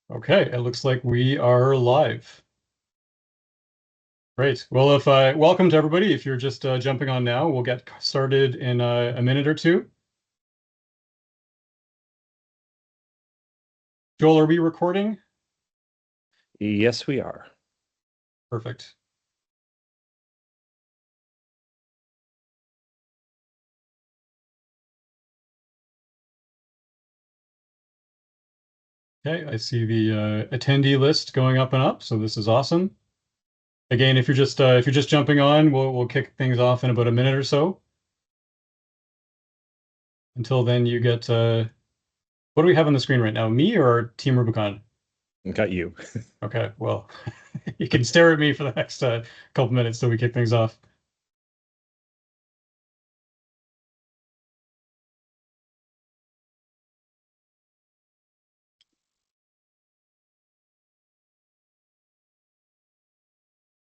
Okay, it looks like we are live. Great. Well, if welcome to everybody. If you're just jumping on now, we'll get started in a minute or two. Joel, are we recording? Yes, we are. Perfect. Okay, I see the attendee list going up and up, so this is awesome. Again, if you're just jumping on, we'll kick things off in about a minute or so. Until then, you get what do we have on the screen right now? Me or Team Rubicon? Got you. Okay, well, you can stare at me for the next couple minutes till we kick things off.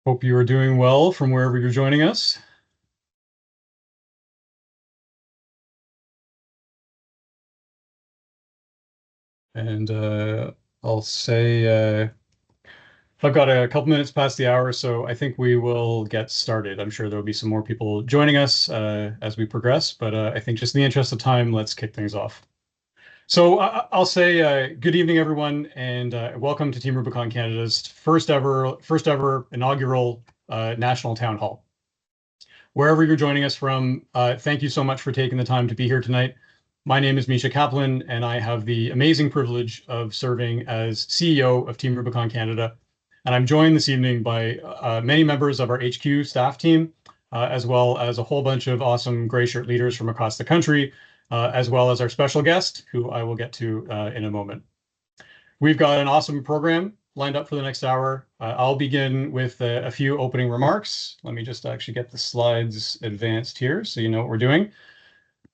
Hope you are doing well from wherever you're joining us. And I'll say I've got a couple minutes past the hour, so I think we will get started. I'm sure there'll be some more people joining us as we progress, but I think just in the interest of time, let's kick things off. So I'll say good evening, everyone, and welcome to Team Rubicon Canada's first ever inaugural national town hall. Wherever you're joining us from, thank you so much for taking the time to be here tonight. My name is Mischa Kaplan, and I have the amazing privilege of serving as CEO of Team Rubicon Canada. And I'm joined this evening by many members of our HQ staff team, as well as a whole bunch of awesome Greyshirt leaders from across the country, as well as our special guest, who I will get to in a moment. We've got an awesome program lined up for the next hour. I'll begin with a few opening remarks. Let me just actually get the slides advanced here so you know what we're doing.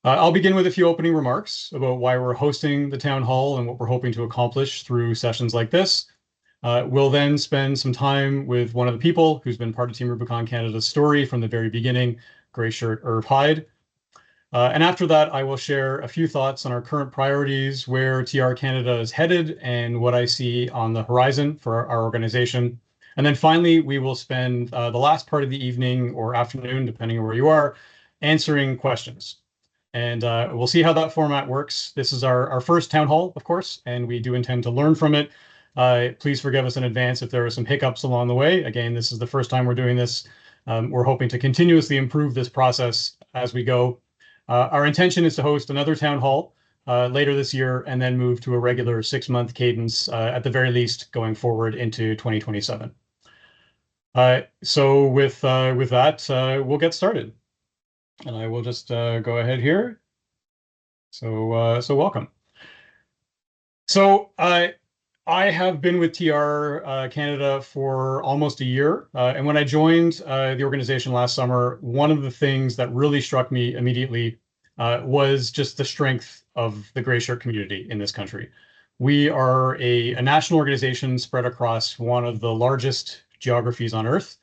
I'll begin with a few opening remarks about why we're hosting the town hall and what we're hoping to accomplish through sessions like this. We'll then spend some time with one of the people who's been part of Team Rubicon Canada's story from the very beginning, Greyshirt Irv Heide. And after that, I will share a few thoughts on our current priorities, where TR Canada is headed, and what I see on the horizon for our organization. And then finally, we will spend the last part of the evening or afternoon, depending on where you are, answering questions. And we'll see how that format works. This is our first town hall, of course, and we do intend to learn from it. Please forgive us in advance if there are some hiccups along the way. Again, this is the first time we're doing this. We're hoping to continuously improve this process as we go. Our intention is to host another town hall later this year and then move to a regular 6-month cadence at the very least going forward into 2027. So with that, we'll get started. And I will just go ahead here. So welcome. So I have been with TR Canada for almost a year. And when I joined the organization last summer, one of the things that really struck me immediately was just the strength of the Greyshirt community in this country. We are a national organization spread across one of the largest geographies on Earth.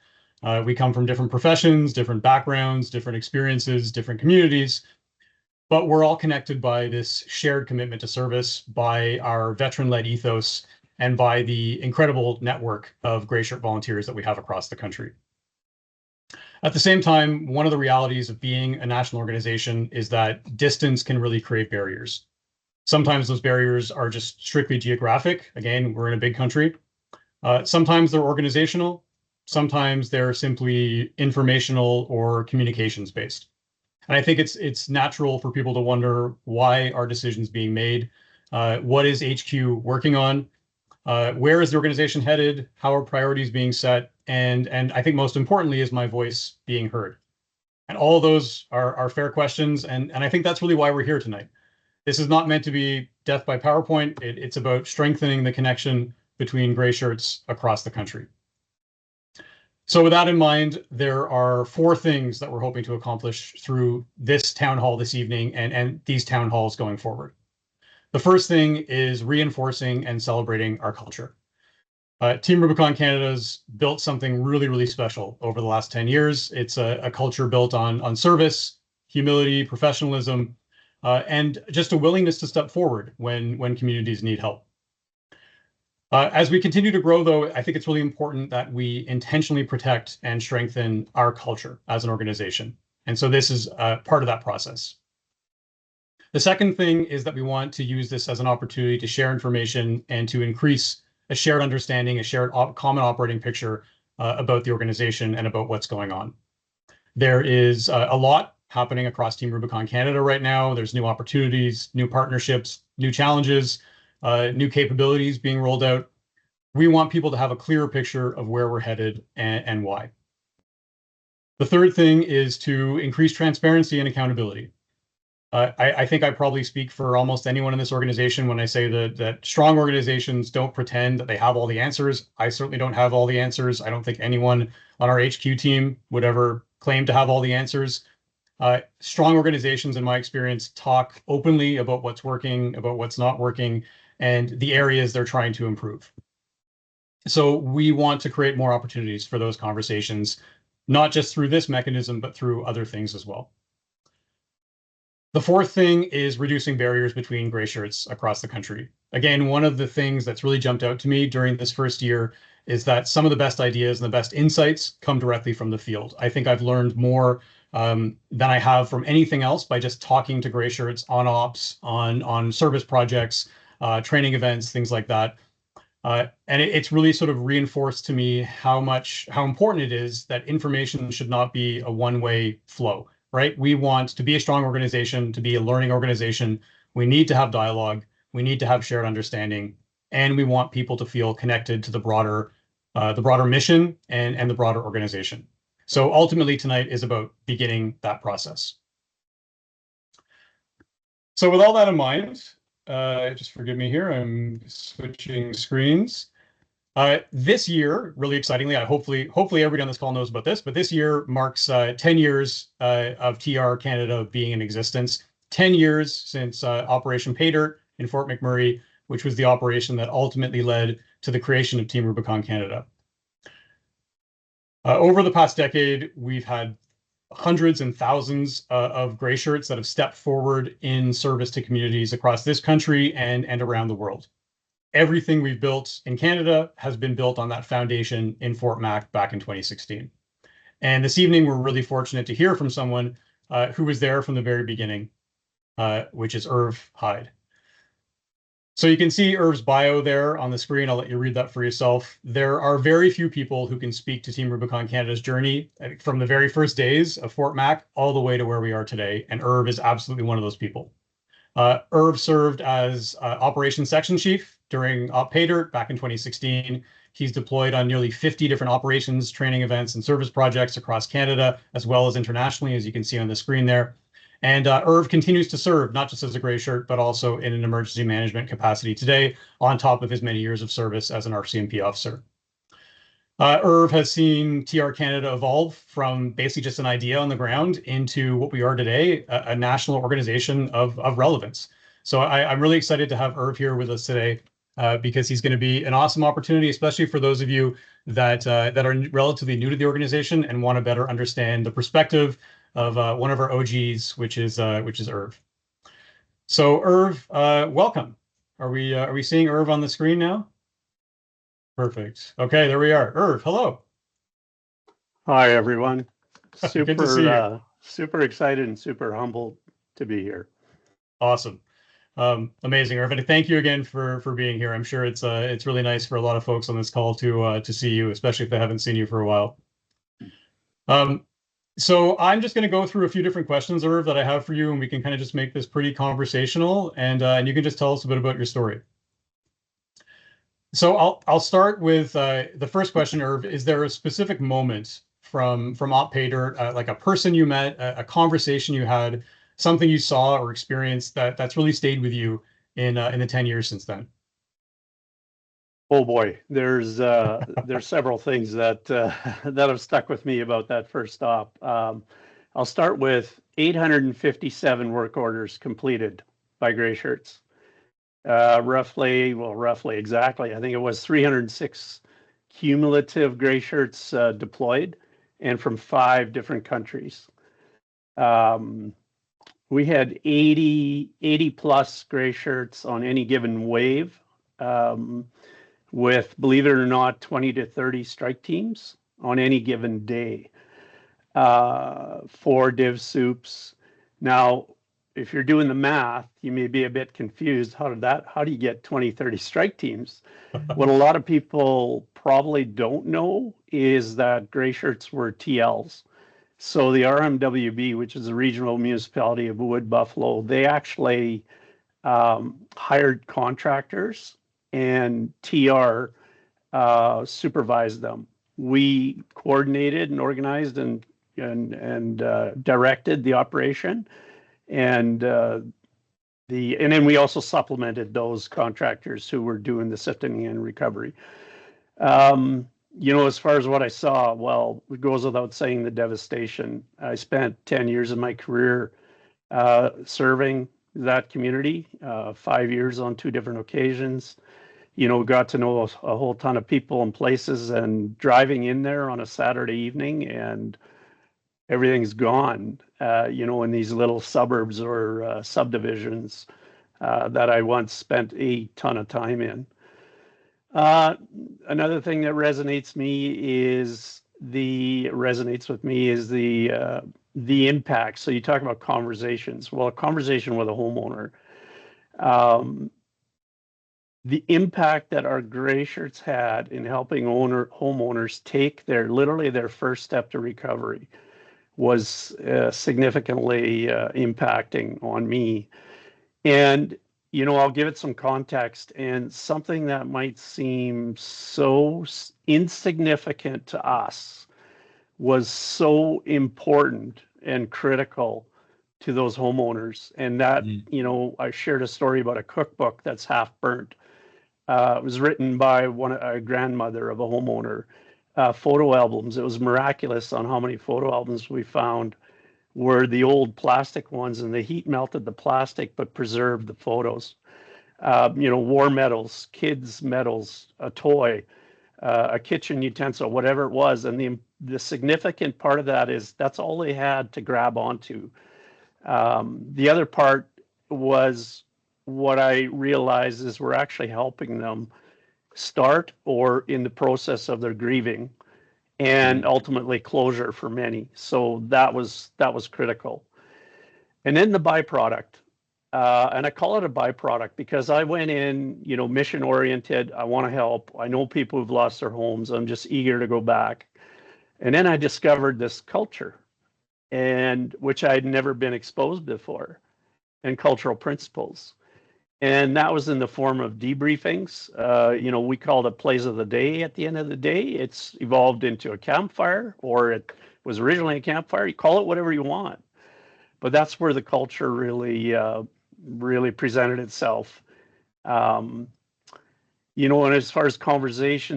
We come from different professions, different backgrounds, different experiences, different communities, but we're all connected by this shared commitment to service, by our veteran-led ethos, and by the incredible network of Greyshirt volunteers that we have across the country. At the same time, one of the realities of being a national organization is that distance can really create barriers. Sometimes those barriers are just strictly geographic. Again, we're in a big country. Sometimes they're organizational. Sometimes they're simply informational or communications based. And I think it's natural for people to wonder, why are decisions being made? What is HQ working on? Where is the organization headed? How are priorities being set? And I think most importantly, is my voice being heard? And all of those are fair questions. And I think that's really why we're here tonight. This is not meant to be death by PowerPoint. It's about strengthening the connection between Greyshirts across the country. So with that in mind, there are 4 things that we're hoping to accomplish through this town hall this evening and these town halls going forward. The first thing is reinforcing and celebrating our culture. Team Rubicon Canada's built something really, really special over the last 10 years. It's a culture built on service, humility, professionalism, and just a willingness to step forward when communities need help. As we continue to grow, though, I think it's really important that we intentionally protect and strengthen our culture as an organization. And so this is part of that process. The second thing is that we want to use this as an opportunity to share information and to increase a shared understanding, a shared common operating picture about the organization and about what's going on. There is a lot happening across Team Rubicon Canada right now. There's new opportunities, new partnerships, new challenges, new capabilities being rolled out. We want people to have a clearer picture of where we're headed and why. The third thing is to increase transparency and accountability. I think I probably speak for almost anyone in this organization when I say that strong organizations don't pretend that they have all the answers. I certainly don't have all the answers. I don't think anyone on our HQ team would ever claim to have all the answers. Strong organizations, in my experience, talk openly about what's working, about what's not working, and the areas they're trying to improve. So we want to create more opportunities for those conversations, not just through this mechanism, but through other things as well. The fourth thing is reducing barriers between Greyshirts across the country. Again, one of the things that's really jumped out to me during this first year is that some of the best ideas and the best insights come directly from the field. I think I've learned more than I have from anything else by just talking to Greyshirts on ops, on service projects, training events, things like that. And it's really sort of reinforced to me how important it is that information should not be a one-way flow, right? We want to be a strong organization, to be a learning organization. We need to have dialogue. We need to have shared understanding, and we want people to feel connected to the broader mission and the broader organization. So ultimately, tonight is about beginning that process. So with all that in mind, just forgive me here, I'm switching screens. This year, really excitingly, hopefully everybody on this call knows about this, but this year marks 10 years of TR Canada being in existence. 10 years since Operation Pay Dirt in Fort McMurray, which was the operation that ultimately led to the creation of Team Rubicon Canada. Over the past decade, we've had hundreds and thousands of Greyshirts that have stepped forward in service to communities across this country and around the world. Everything we've built in Canada has been built on that foundation in Fort Mac back in 2016. And this evening, we're really fortunate to hear from someone who was there from the very beginning, which is Irv Heide. So you can see Irv's bio there on the screen. I'll let you read that for yourself. There are very few people who can speak to Team Rubicon Canada's journey from the very first days of Fort Mac all the way to where we are today, and Irv is absolutely one of those people. Irv served as Operations Section Chief during Op Pay Dirt back in 2016. He's deployed on nearly 50 different operations, training events, and service projects across Canada, as well as internationally, as you can see on the screen there. And Irv continues to serve, not just as a Greyshirt, but also in an emergency management capacity today, on top of his many years of service as an RCMP officer. Irv has seen TR Canada evolve from basically just an idea on the ground into what we are today, a national organization of relevance. So I'm really excited to have Irv here with us today because he's going to be an awesome opportunity, especially for those of you that are relatively new to the organization and want to better understand the perspective of one of our OGs, which is Irv. So Irv, welcome. Are we seeing Irv on the screen now? Perfect. Okay, there we are. Irv, hello. Hi, everyone. Good to see you. Super excited and super humbled to be here. Awesome. Amazing, Irv. And thank you again for being here. I'm sure it's really nice for a lot of folks on this call to see you, especially if they haven't seen you for a while. So I'm just going to go through a few different questions, Irv, that I have for you, and we can kind of just make this pretty conversational, and you can just tell us a bit about your story. So I'll start with the first question, Irv. Is there a specific moment from Op Pay Dirt, like a person you met, a conversation you had, something you saw or experienced that's really stayed with you in the 10 years since then? Oh boy, there's several things that have stuck with me about that first stop. I'll start with 857 work orders completed by Greyshirts. Roughly exactly. I think it was 306 cumulative Greyshirts deployed, and from 5 different countries. We had 80 plus Greyshirts on any given wave. with, believe it or not, 20 to 30 strike teams on any given day. 4 div soups. Now, if you're doing the math, you may be a bit confused. How do you get 20, 30 strike teams? What a lot of people probably don't know is that Greyshirts were TLs. So the RMWB, which is the regional municipality of Wood Buffalo, they actually hired contractors, and TR supervised them. We coordinated and organized and directed the operation, and then we also supplemented those contractors who were doing the sifting and recovery. As far as what I saw, well, it goes without saying the devastation. I spent 10 years of my career serving that community, 5 years on 2 different occasions. Got to know a whole ton of people and places, and driving in there on a Saturday evening and everything's gone, in these little suburbs or subdivisions that I once spent a ton of time in. Another thing that resonates with me is the impact. So you talk about conversations. Well, a conversation with a homeowner, the impact that our Greyshirts had in helping homeowners take literally their first step to recovery was significantly impacting on me. And I'll give it some context, and something that might seem so insignificant to us was so important and critical to those homeowners. And that, I shared a story about a cookbook that's half burnt. It was written by a grandmother of a homeowner. Photo albums. It was miraculous on how many photo albums we found were the old plastic ones, and the heat melted the plastic but preserved the photos. War medals, kids medals, a toy, a kitchen utensil, whatever it was. And the significant part of that is that's all they had to grab onto. The other part was what I realized is we're actually helping them start or in the process of their grieving, and ultimately closure for many. So that was critical. And then the byproduct, and I call it a byproduct because I went in, mission oriented. I want to help. I know people who've lost their homes. I'm just eager to go back. And then I discovered this culture, and which I'd never been exposed before, and cultural principles. And that was in the form of debriefings. We called it plays of the day at the end of the day. It's evolved into a campfire, or it was originally a campfire. You call it whatever you want. But that's where the culture really presented itself. And as far as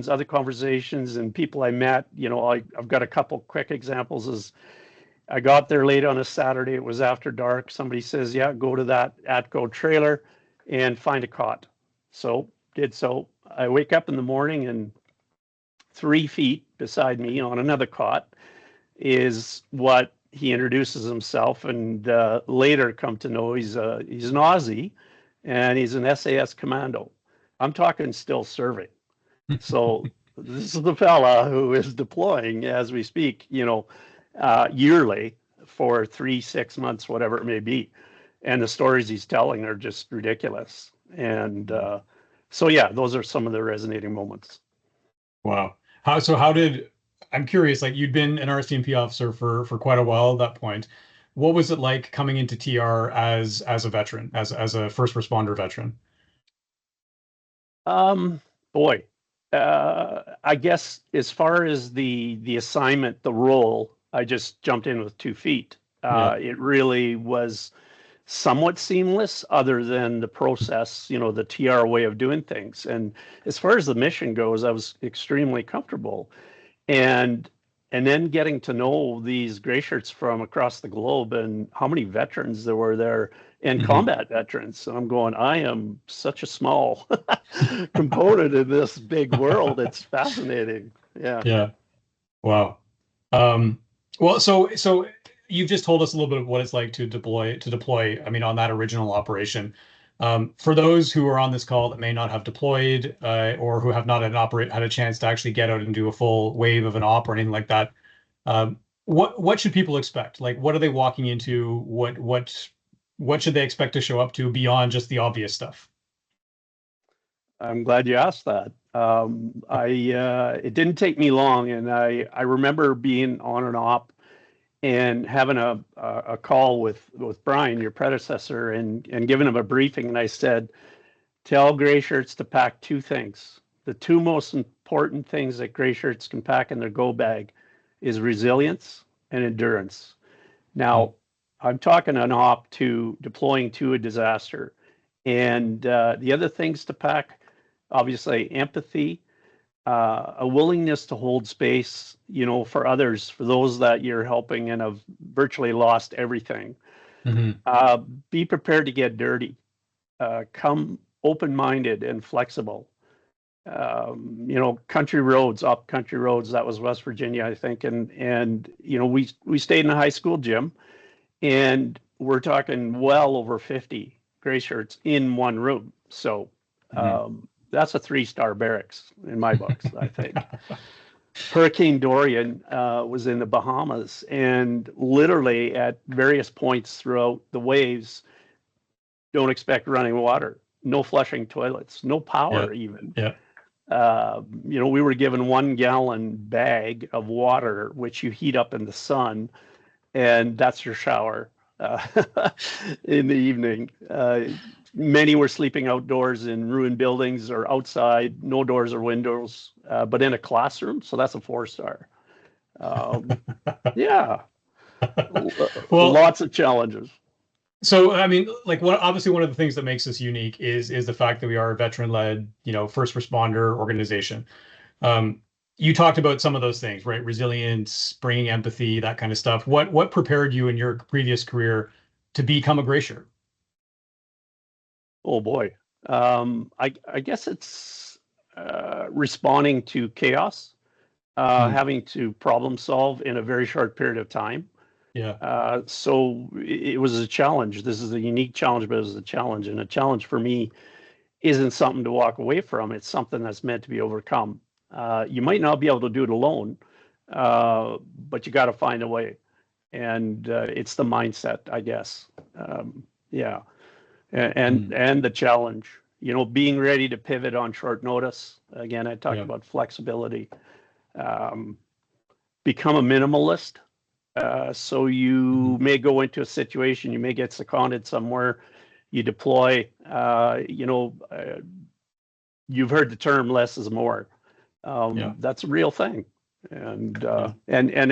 other conversations and people I met, I've got a couple quick examples. Is I got there late on a Saturday. It was after dark. Somebody says, yeah, go to that ATCO trailer and find a cot. So did so. I wake up in the morning, and 3 feet beside me on another cot is what he introduces himself, and later come to know he's an Aussie, and he's an SAS commando. I'm talking still serving. So this is the fella who is deploying as we speak, yearly for 3-6 months, whatever it may be. And the stories he's telling are just ridiculous. And so, yeah, those are some of the resonating moments. Wow. I'm curious, like you'd been an RSTMP officer for quite a while at that point. What was it like coming into TR as a veteran, as a first responder veteran? I guess as far as the assignment, the role, I just jumped in with 2 feet. It really was somewhat seamless, other than the process, the TR way of doing things. And as far as the mission goes, I was extremely comfortable. And then getting to know these Greyshirts from across the globe, and how many veterans there were there, and combat veterans. And I'm going, I am such a small component in this big world. It's fascinating. Yeah. Yeah. Wow. Well, so you've just told us a little bit of what it's like to deploy, I mean, on that original operation. For those who are on this call that may not have deployed or who have not had a chance to actually get out and do a full wave of an op or anything like that, what should people expect? Like, what are they walking into? What should they expect to show up to beyond just the obvious stuff? I'm glad you asked that. It didn't take me long, and I remember being on an op and having a call with Brian, your predecessor, and giving him a briefing. And I said, tell Greyshirts to pack two things. The two most important things that Greyshirts can pack in their go bag is resilience and endurance. Now, I'm talking an op to deploying to a disaster. And the other things to pack, obviously, empathy, a willingness to hold space, for others, for those that you're helping and have virtually lost everything. Be prepared to get dirty. Come open-minded and flexible. Country roads, that was West Virginia, I think. And we stayed in a high school gym, and we're talking well over 50 Greyshirts in one room. So that's a 3-star barracks in my books, I think. Hurricane Dorian was in the Bahamas, and literally at various points throughout the waves, don't expect running water, no flushing toilets, no power even. We were given 1 gallon bag of water, which you heat up in the sun, and that's your shower in the evening. Many were sleeping outdoors in ruined buildings or outside, no doors or windows, but in a classroom. So that's a 4-star. Yeah. Well, lots of challenges. So, I mean, like, obviously one of the things that makes us unique is the fact that we are a veteran-led, first responder organization. You talked about some of those things, right? Resilience, bringing empathy, that kind of stuff. What prepared you in your previous career to become a Greyshirt? Oh boy, I guess it's responding to chaos, having to problem solve in a very short period of time. So it was a challenge. This is a unique challenge, but it was a challenge, and a challenge for me isn't something to walk away from. It's something that's meant to be overcome. You might not be able to do it alone, but you got to find a way, and it's the mindset, I guess. And the challenge, being ready to pivot on short notice. Again, I talked about flexibility. Become a minimalist. So you may go into a situation, you may get seconded somewhere, you deploy, you've heard the term less is more. That's a real thing. And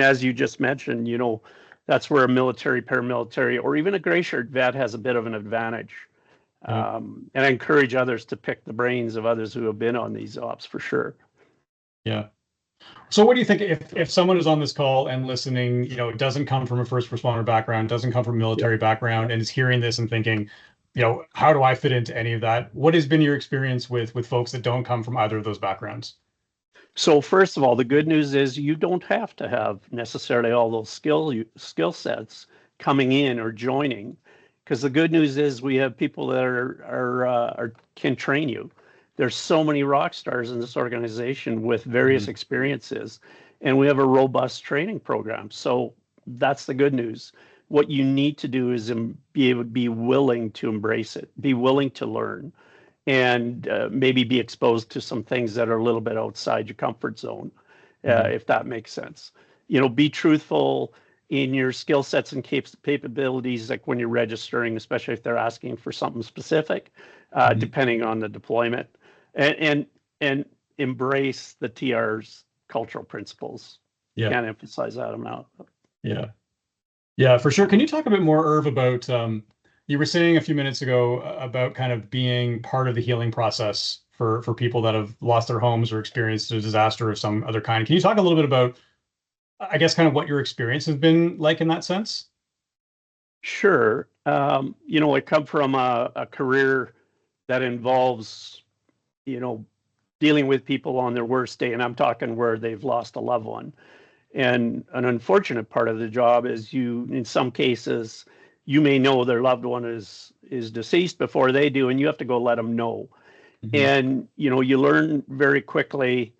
as you just mentioned, that's where a military, paramilitary, or even a Greyshirt vet has a bit of an advantage. And I encourage others to pick the brains of others who have been on these ops for sure. Yeah. So what do you think if someone is on this call and listening, doesn't come from a first responder background, doesn't come from a military background, and is hearing this and thinking, how do I fit into any of that? What has been your experience with folks that don't come from either of those backgrounds? So first of all, the good news is you don't have to have necessarily all those skill sets coming in or joining, because the good news is we have people that can train you. There's so many rock stars in this organization with various experiences, and we have a robust training program. So that's the good news. What you need to do is be willing to embrace it, be willing to learn, and maybe be exposed to some things that are a little bit outside your comfort zone, if that makes sense. Be truthful in your skill sets and capabilities, like when you're registering, especially if they're asking for something specific, depending on the deployment. And embrace the TR's cultural principles. Can't emphasize that enough. Yeah, for sure. Can you talk a bit more, Irv, about you were saying a few minutes ago about kind of being part of the healing process for people that have lost their homes or experienced a disaster of some other kind. Can you talk a little bit about, I guess, kind of what your experience has been like in that sense? Sure. I come from a career that involves dealing with people on their worst day, and I'm talking where they've lost a loved one. And an unfortunate part of the job is in some cases, you may know their loved one is deceased before they do, and you have to go let them know. And you learn very quickly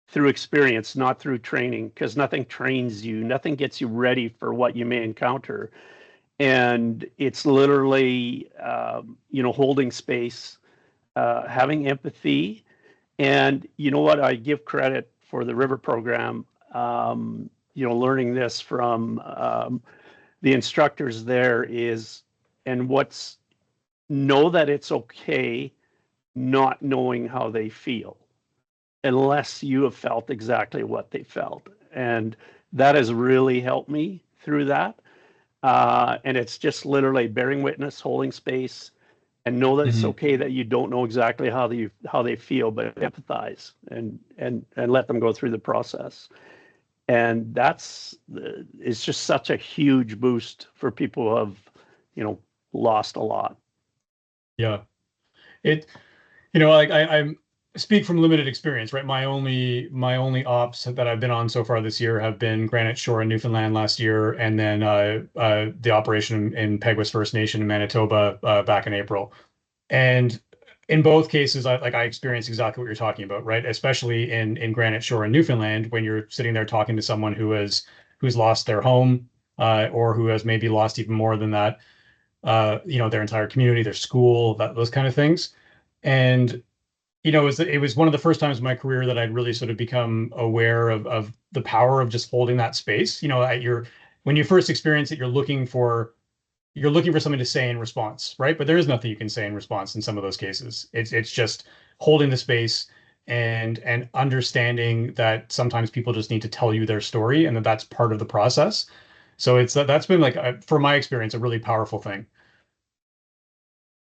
through experience, not through training, because nothing trains you, nothing gets you ready for what you may encounter. And it's literally holding space, having empathy. And you know what, I give credit for the river program, learning this from the instructors there is, and know that it's okay not knowing how they feel unless you have felt exactly what they felt. And that has really helped me through that. And it's just literally bearing witness, holding space, and know that it's okay that you don't know exactly how they feel, but empathize and let them go through the process. And it's just such a huge boost for people who have, lost a lot. Yeah. I speak from limited experience, right? My only ops that I've been on so far this year have been Granite Shore in Newfoundland last year, and then the operation in Peguis First Nation in Manitoba back in April. And in both cases, I experienced exactly what you're talking about, right? Especially in Granite Shore in Newfoundland, when you're sitting there talking to someone who's lost their home, or who has maybe lost even more than that, their entire community, their school, those kind of things. And it was one of the first times in my career that I'd really sort of become aware of the power of just holding that space. When you first experience it, you're looking for something to say in response, right? But there is nothing you can say in response in some of those cases. It's just holding the space and understanding that sometimes people just need to tell you their story, and that's part of the process. So that's been for my experience, a really powerful thing.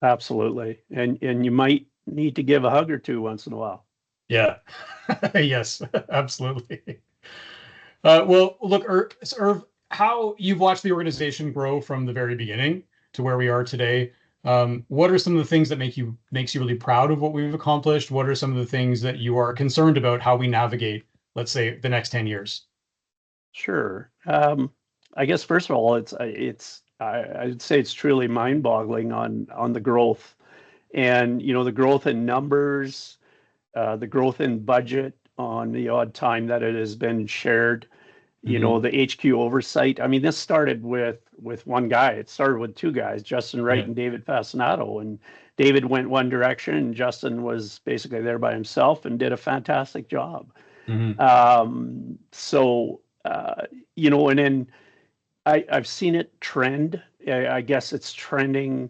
Absolutely. And you might need to give a hug or two once in a while. Yeah. Yes, absolutely. Well, look, Irv, how you've watched the organization grow from the very beginning to where we are today. What are some of the things that makes you really proud of what we've accomplished? What are some of the things that you are concerned about how we navigate, let's say, the next 10 years? Sure. I guess first of all, I'd say it's truly mind-boggling on the growth, and the growth in numbers, the growth in budget on the odd time that it has been shared. The HQ oversight. I mean, this started with one guy. It started with two guys, Justin Wright and David Fascinato. And David went one direction, and Justin was basically there by himself and did a fantastic job. And then I've seen it trend. I guess it's trending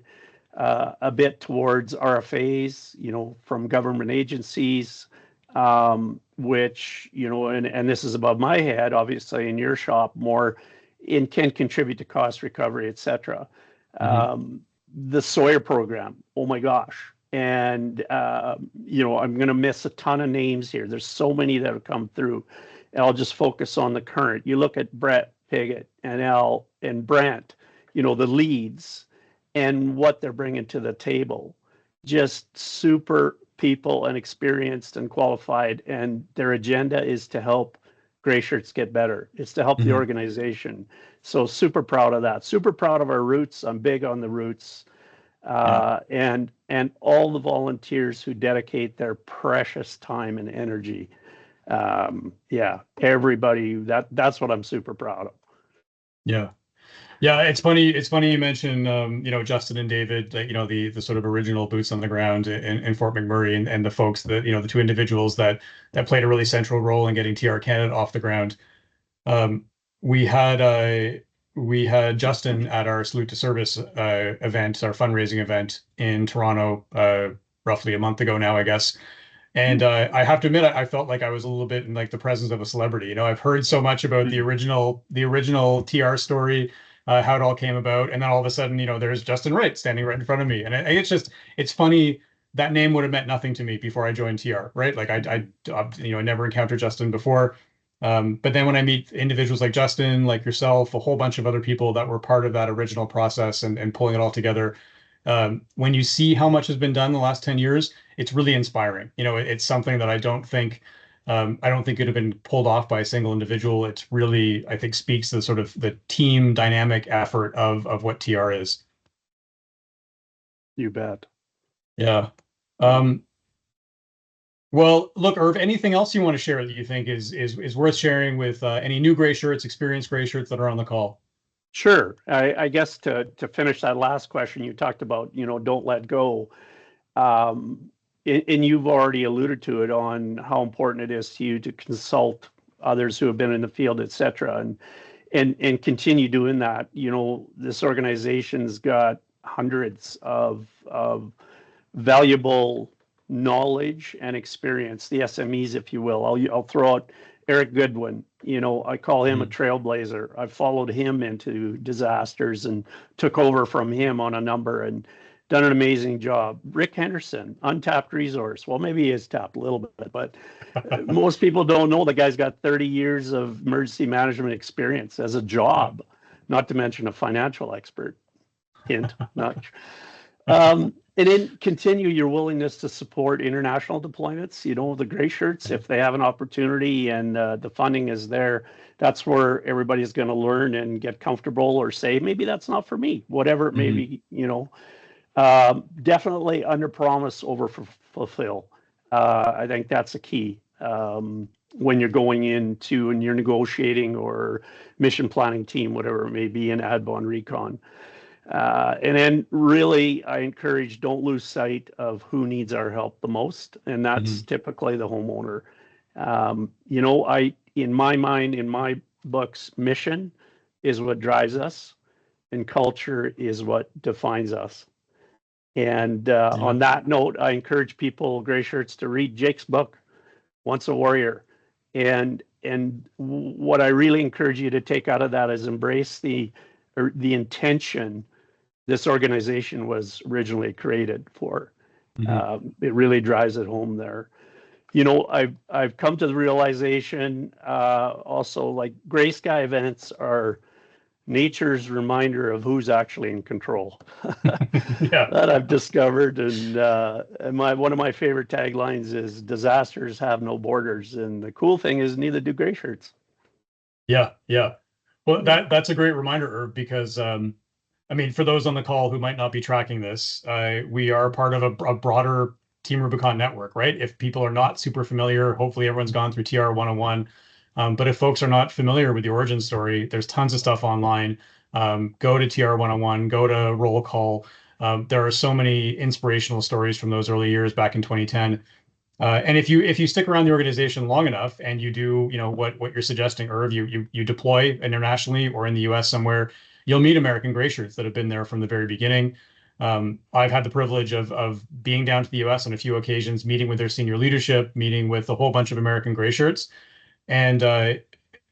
a bit towards RFAs, from government agencies, which, and this is above my head, obviously in your shop more, can contribute to cost recovery, et cetera. The Sawyer program, oh my gosh. And, I'm going to miss a ton of names here. There's so many that have come through, and I'll just focus on the current. You look at Brett Piggott and Al and Brant, the leads and what they're bringing to the table. Just super people and experienced and qualified, and their agenda is to help Greyshirts get better. It's to help the organization. So super proud of that. Super proud of our roots. I'm big on the roots. And all the volunteers who dedicate their precious time and energy. Everybody, that's what I'm super proud of. Yeah. Yeah, it's funny you mentioned Justin and David, the sort of original boots on the ground in Fort McMurray, and the folks that the two individuals that played a really central role in getting TR Canada off the ground. We had Justin at our Salute to Service event, our fundraising event in Toronto, roughly a month ago now, I guess. And I have to admit, I felt like I was a little bit in the presence of a celebrity. I've heard so much about the original TR story, how it all came about, and then all of a sudden, there's Justin Wright standing right in front of me, and it's funny. That name would have meant nothing to me before I joined TR, right? Like I never encountered Justin before, but then when I meet individuals like Justin, like yourself, a whole bunch of other people that were part of that original process and pulling it all together. When you see how much has been done in the last 10 years, it's really inspiring. It's something that I don't think I don't think it would have been pulled off by a single individual. It's really, I think, speaks to the sort of the team dynamic effort of what TR is. You bet. Yeah. Well, look, Irv, anything else you want to share that you think is worth sharing with any new Greyshirts, experienced Greyshirts that are on the call? Sure. I guess to finish that last question, you talked about, don't let go. And you've already alluded to it on how important it is to you to consult others who have been in the field, et cetera, and continue doing that. This organization's got hundreds of valuable knowledge and experience, the SMEs, if you will. I'll throw out Eric Goodwin. I call him a trailblazer. I followed him into disasters and took over from him on a number and done an amazing job. Rick Henderson, untapped resource. Well, maybe he is tapped a little bit, but most people don't know the guy's got 30 years of emergency management experience as a job, not to mention a financial expert. Hint, not. And then continue your willingness to support international deployments. The Greyshirts, if they have an opportunity and the funding is there, that's where everybody's going to learn and get comfortable or say, maybe that's not for me, whatever it may be, definitely under promise, over fulfill. I think that's a key when you're going into and you're negotiating or mission planning team, whatever it may be in ADBON Recon. And then really, I encourage, don't lose sight of who needs our help the most. And that's typically the homeowner. In my mind, in my books, mission is what drives us and culture is what defines us. And on that note, I encourage people, Greyshirts, to read Jake's book, Once a Warrior. And what I really encourage you to take out of that is embrace the intention this organization was originally created for. It really drives it home there. I've come to the realization also, like, gray sky events are nature's reminder of who's actually in control. That I've discovered. And one of my favorite taglines is disasters have no borders. And the cool thing is neither do Greyshirts. Yeah. Well, that's a great reminder, Irv, because for those on the call who might not be tracking this, we are part of a broader Team Rubicon network, right? If people are not super familiar, hopefully everyone's gone through TR 101. But if folks are not familiar with the origin story, there's tons of stuff online. Go to TR 101, go to Roll Call. There are so many inspirational stories from those early years back in 2010. And if you stick around the organization long enough and you do, what you're suggesting, Irv, you deploy internationally or in the US somewhere, you'll meet American Greyshirts that have been there from the very beginning. I've had the privilege of being down to the US on a few occasions, meeting with their senior leadership, meeting with a whole bunch of American Greyshirts. And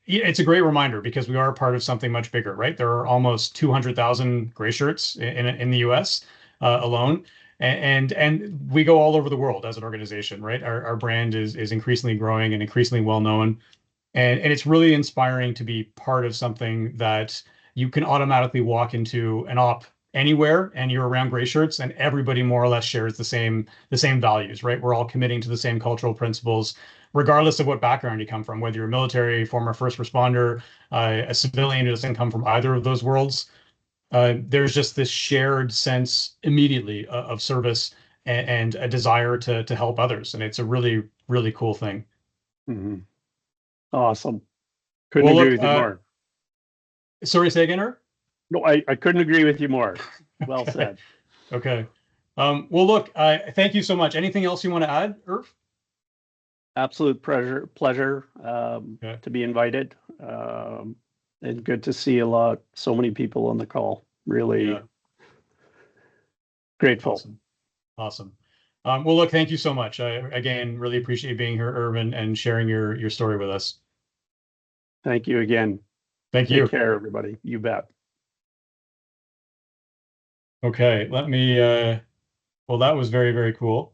it's a great reminder because we are part of something much bigger, right? There are almost 200,000 Greyshirts in the US alone. And we go all over the world as an organization, right? Our brand is increasingly growing and increasingly well known. And it's really inspiring to be part of something that you can automatically walk into an op anywhere and you're around Greyshirts and everybody more or less shares the same values, right? We're all committing to the same cultural principles, regardless of what background you come from, whether you're military, former first responder, a civilian who doesn't come from either of those worlds. There's just this shared sense immediately of service and a desire to help others. And it's a really, really cool thing. Awesome. Couldn't agree with you more. Sorry, say again, Irv? No, I couldn't agree with you more. Well said. Okay. Well, look, thank you so much. Anything else you want to add, Irv? Absolute pleasure to be invited. And good to see so many people on the call. Really grateful. Awesome. Well, look, thank you so much. I, again, really appreciate you being here, Irv, and sharing your story with us. Thank you again. Thank you. Take care, everybody. You bet. Okay, let me, well, that was very, very cool.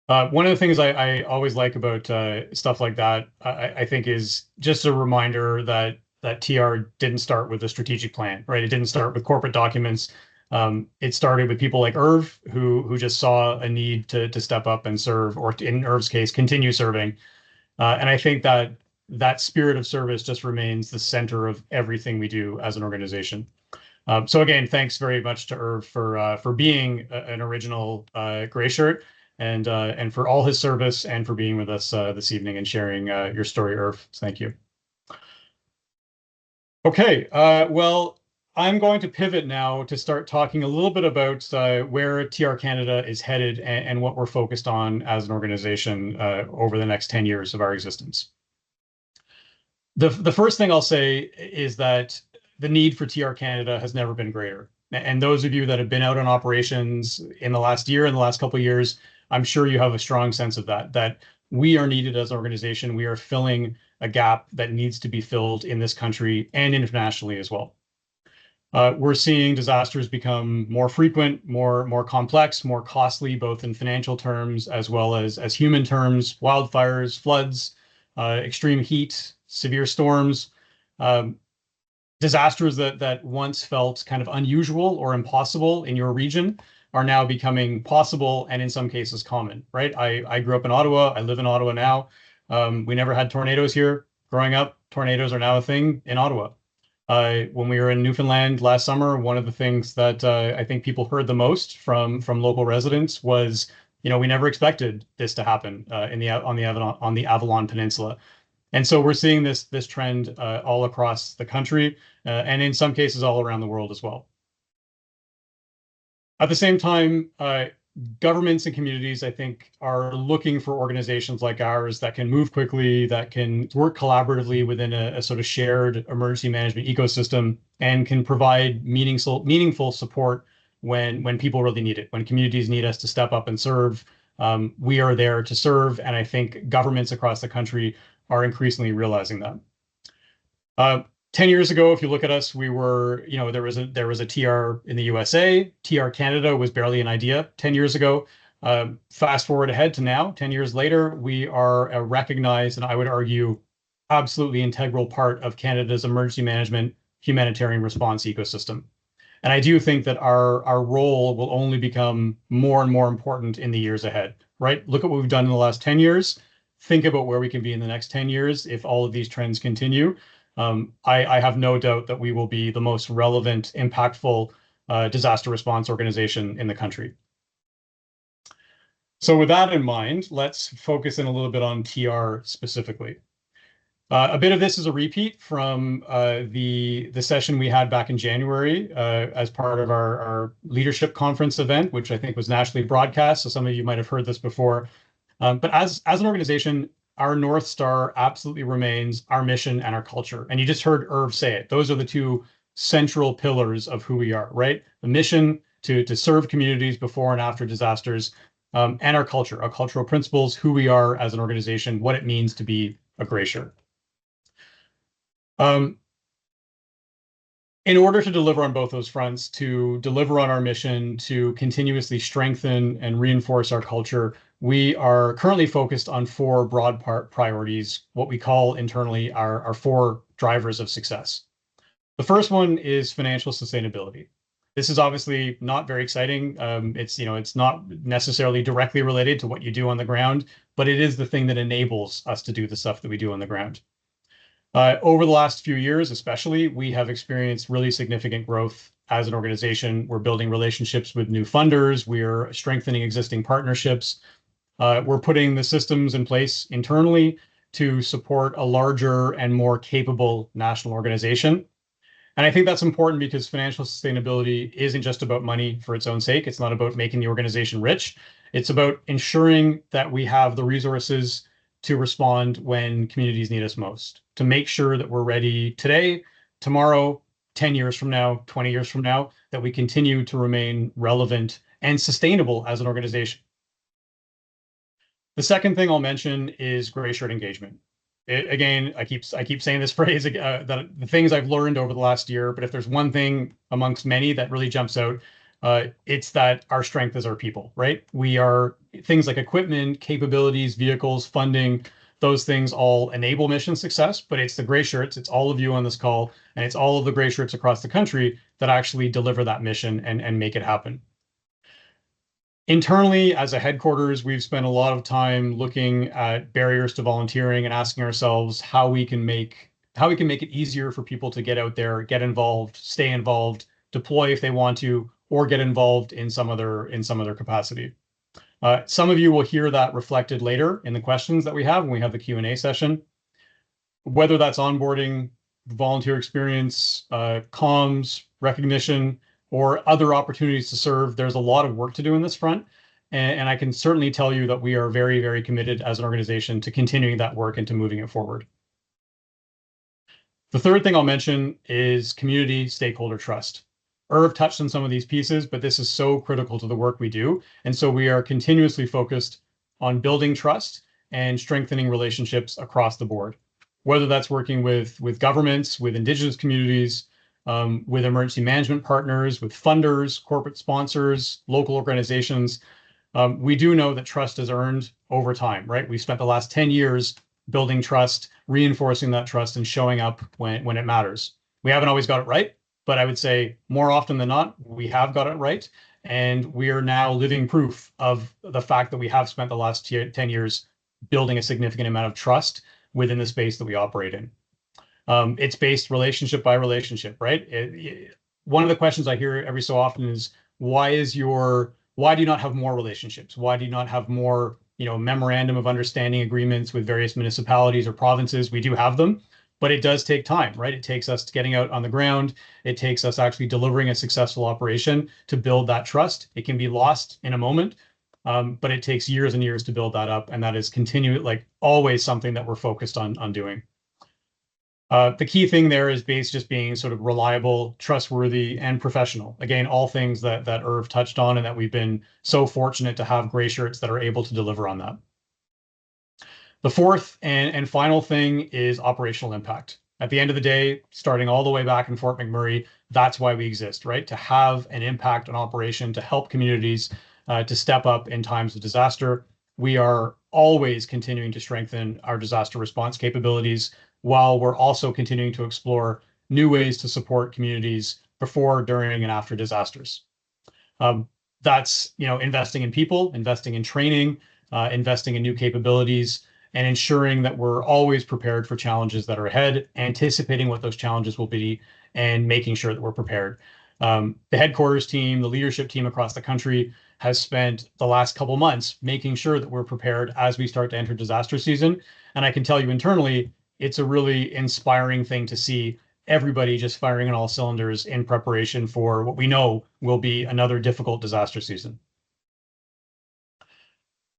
One of the things I always like about stuff like that, I think, is just a reminder that TR didn't start with a strategic plan, right? It didn't start with corporate documents. It started with people like Irv, who just saw a need to step up and serve, or in Irv's case, continue serving. And I think that that spirit of service just remains the center of everything we do as an organization. So again, thanks very much to Irv for being an original Greyshirt and for all his service and for being with us this evening and sharing your story, Irv. Thank you. Okay, well, I'm going to pivot now to start talking a little bit about where TR Canada is headed and what we're focused on as an organization over the next 10 years of our existence. The first thing I'll say is that the need for TR Canada has never been greater. And those of you that have been out on operations in the last year, in the last couple of years, I'm sure you have a strong sense of that we are needed as an organization. We are filling a gap that needs to be filled in this country and internationally as well. We're seeing disasters become more frequent, more complex, more costly, both in financial terms as well as human terms, wildfires, floods, extreme heat, severe storms, disasters that once felt kind of unusual or impossible in your region are now becoming possible and in some cases common, right? I grew up in Ottawa. I live in Ottawa now. We never had tornadoes here. Growing up, tornadoes are now a thing in Ottawa. When we were in Newfoundland last summer, one of the things that I think people heard the most from local residents was, we never expected this to happen on the Avalon Peninsula. And so we're seeing this trend all across the country and in some cases all around the world as well. At the same time, governments and communities, I think, are looking for organizations like ours that can move quickly, that can work collaboratively within a sort of shared emergency management ecosystem, and can provide meaningful support when people really need it. When communities need us to step up and serve, we are there to serve. And I think governments across the country are increasingly realizing that. 10 years ago, if you look at us, we were, there was a TR in the USA. TR Canada was barely an idea 10 years ago. Fast forward ahead to now, 10 years later, we are a recognized, and I would argue, absolutely integral part of Canada's emergency management humanitarian response ecosystem. And I do think that our role will only become more and more important in the years ahead, right? Look at what we've done in the last 10 years. Think about where we can be in the next 10 years if all of these trends continue. I have no doubt that we will be the most relevant, impactful disaster response organization in the country. So with that in mind, let's focus in a little bit on TR specifically. A bit of this is a repeat from the session we had back in January as part of our leadership conference event, which I think was nationally broadcast. So some of you might have heard this before. But as an organization, our North Star absolutely remains our mission and our culture. And you just heard Irv say it. Those are the two central pillars of who we are, right? The mission to serve communities before and after disasters, and our culture, our cultural principles, who we are as an organization, what it means to be a Greyshirt. In order to deliver on both those fronts, to deliver on our mission, to continuously strengthen and reinforce our culture, we are currently focused on four broad priorities, what we call internally our four drivers of success. The first one is financial sustainability. This is obviously not very exciting. It's not necessarily directly related to what you do on the ground, but it is the thing that enables us to do the stuff that we do on the ground. Over the last few years, especially, we have experienced really significant growth as an organization. We're building relationships with new funders. We're strengthening existing partnerships. We're putting the systems in place internally to support a larger and more capable national organization. And I think that's important because financial sustainability isn't just about money for its own sake. It's not about making the organization rich. It's about ensuring that we have the resources to respond when communities need us most, to make sure that we're ready today, tomorrow, 10 years from now, 20 years from now, that we continue to remain relevant and sustainable as an organization. The second thing I'll mention is Greyshirt engagement. Again, I keep saying this phrase, that the things I've learned over the last year, but if there's one thing amongst many that really jumps out, it's that our strength is our people, right? We are things like equipment, capabilities, vehicles, funding, those things all enable mission success, but it's the Greyshirts, it's all of you on this call, and it's all of the Greyshirts across the country that actually deliver that mission and make it happen. Internally, as a headquarters, we've spent a lot of time looking at barriers to volunteering and asking ourselves how we can make it easier for people to get out there, get involved, stay involved, deploy if they want to, or get involved in some other capacity. Some of you will hear that reflected later in the questions that we have when we have the Q&A session. Whether that's onboarding, volunteer experience, comms, recognition, or other opportunities to serve, there's a lot of work to do in this front. And I can certainly tell you that we are very, very committed as an organization to continuing that work and to moving it forward. The third thing I'll mention is community stakeholder trust. Irv touched on some of these pieces, but this is so critical to the work we do. And so we are continuously focused on building trust and strengthening relationships across the board, whether that's working with governments, with Indigenous communities, with emergency management partners, with funders, corporate sponsors, local organizations. We do know that trust is earned over time, right? We spent the last 10 years building trust, reinforcing that trust, and showing up when it matters. We haven't always got it right, but I would say more often than not, we have got it right. And we are now living proof of the fact that we have spent the last 10 years building a significant amount of trust within the space that we operate in. It's based relationship by relationship, right? One of the questions I hear every so often is, why do you not have more relationships? Why do you not have more, memorandum of understanding agreements with various municipalities or provinces? We do have them, but it does take time, right? It takes us getting out on the ground. It takes us actually delivering a successful operation to build that trust. It can be lost in a moment, but it takes years and years to build that up. And that is always something that we're focused on doing. The key thing there is just being sort of reliable, trustworthy, and professional. Again, all things that Irv touched on and that we've been so fortunate to have Greyshirts that are able to deliver on that. The fourth and final thing is operational impact. At the end of the day, starting all the way back in Fort McMurray, that's why we exist, right? To have an impact on operation, to help communities, to step up in times of disaster. We are always continuing to strengthen our disaster response capabilities, while we're also continuing to explore new ways to support communities before, during, and after disasters. That's investing in people, investing in training, investing in new capabilities, and ensuring that we're always prepared for challenges that are ahead, anticipating what those challenges will be, and making sure that we're prepared. The headquarters team, the leadership team across the country has spent the last couple months making sure that we're prepared as we start to enter disaster season. And I can tell you internally, it's a really inspiring thing to see everybody just firing on all cylinders in preparation for what we know will be another difficult disaster season.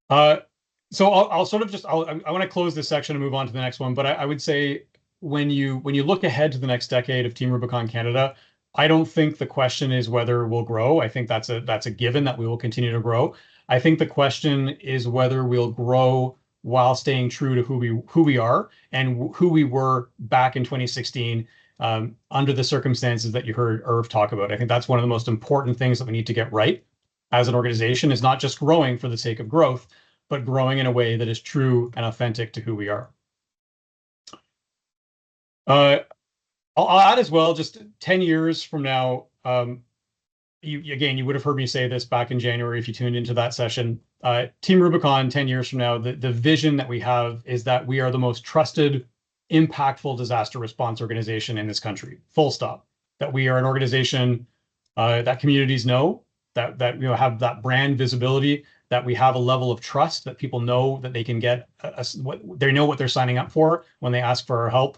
So I'll sort of I want to close this section and move on to the next one. But I would say when you look ahead to the next decade of Team Rubicon Canada, I don't think the question is whether we'll grow. I think that's a given that we will continue to grow. I think the question is whether we'll grow while staying true to who we are and who we were back in 2016 under the circumstances that you heard Irv talk about. I think that's one of the most important things that we need to get right as an organization, is not just growing for the sake of growth, but growing in a way that is true and authentic to who we are. I'll add as well, just 10 years from now, you would have heard me say this back in January if you tuned into that session. Team Rubicon 10 years from now, the vision that we have is that we are the most trusted, impactful disaster response organization in this country, full stop. That we are an organization that communities know, that have that brand visibility, that we have a level of trust, that people know that they can get, they know what they're signing up for when they ask for our help.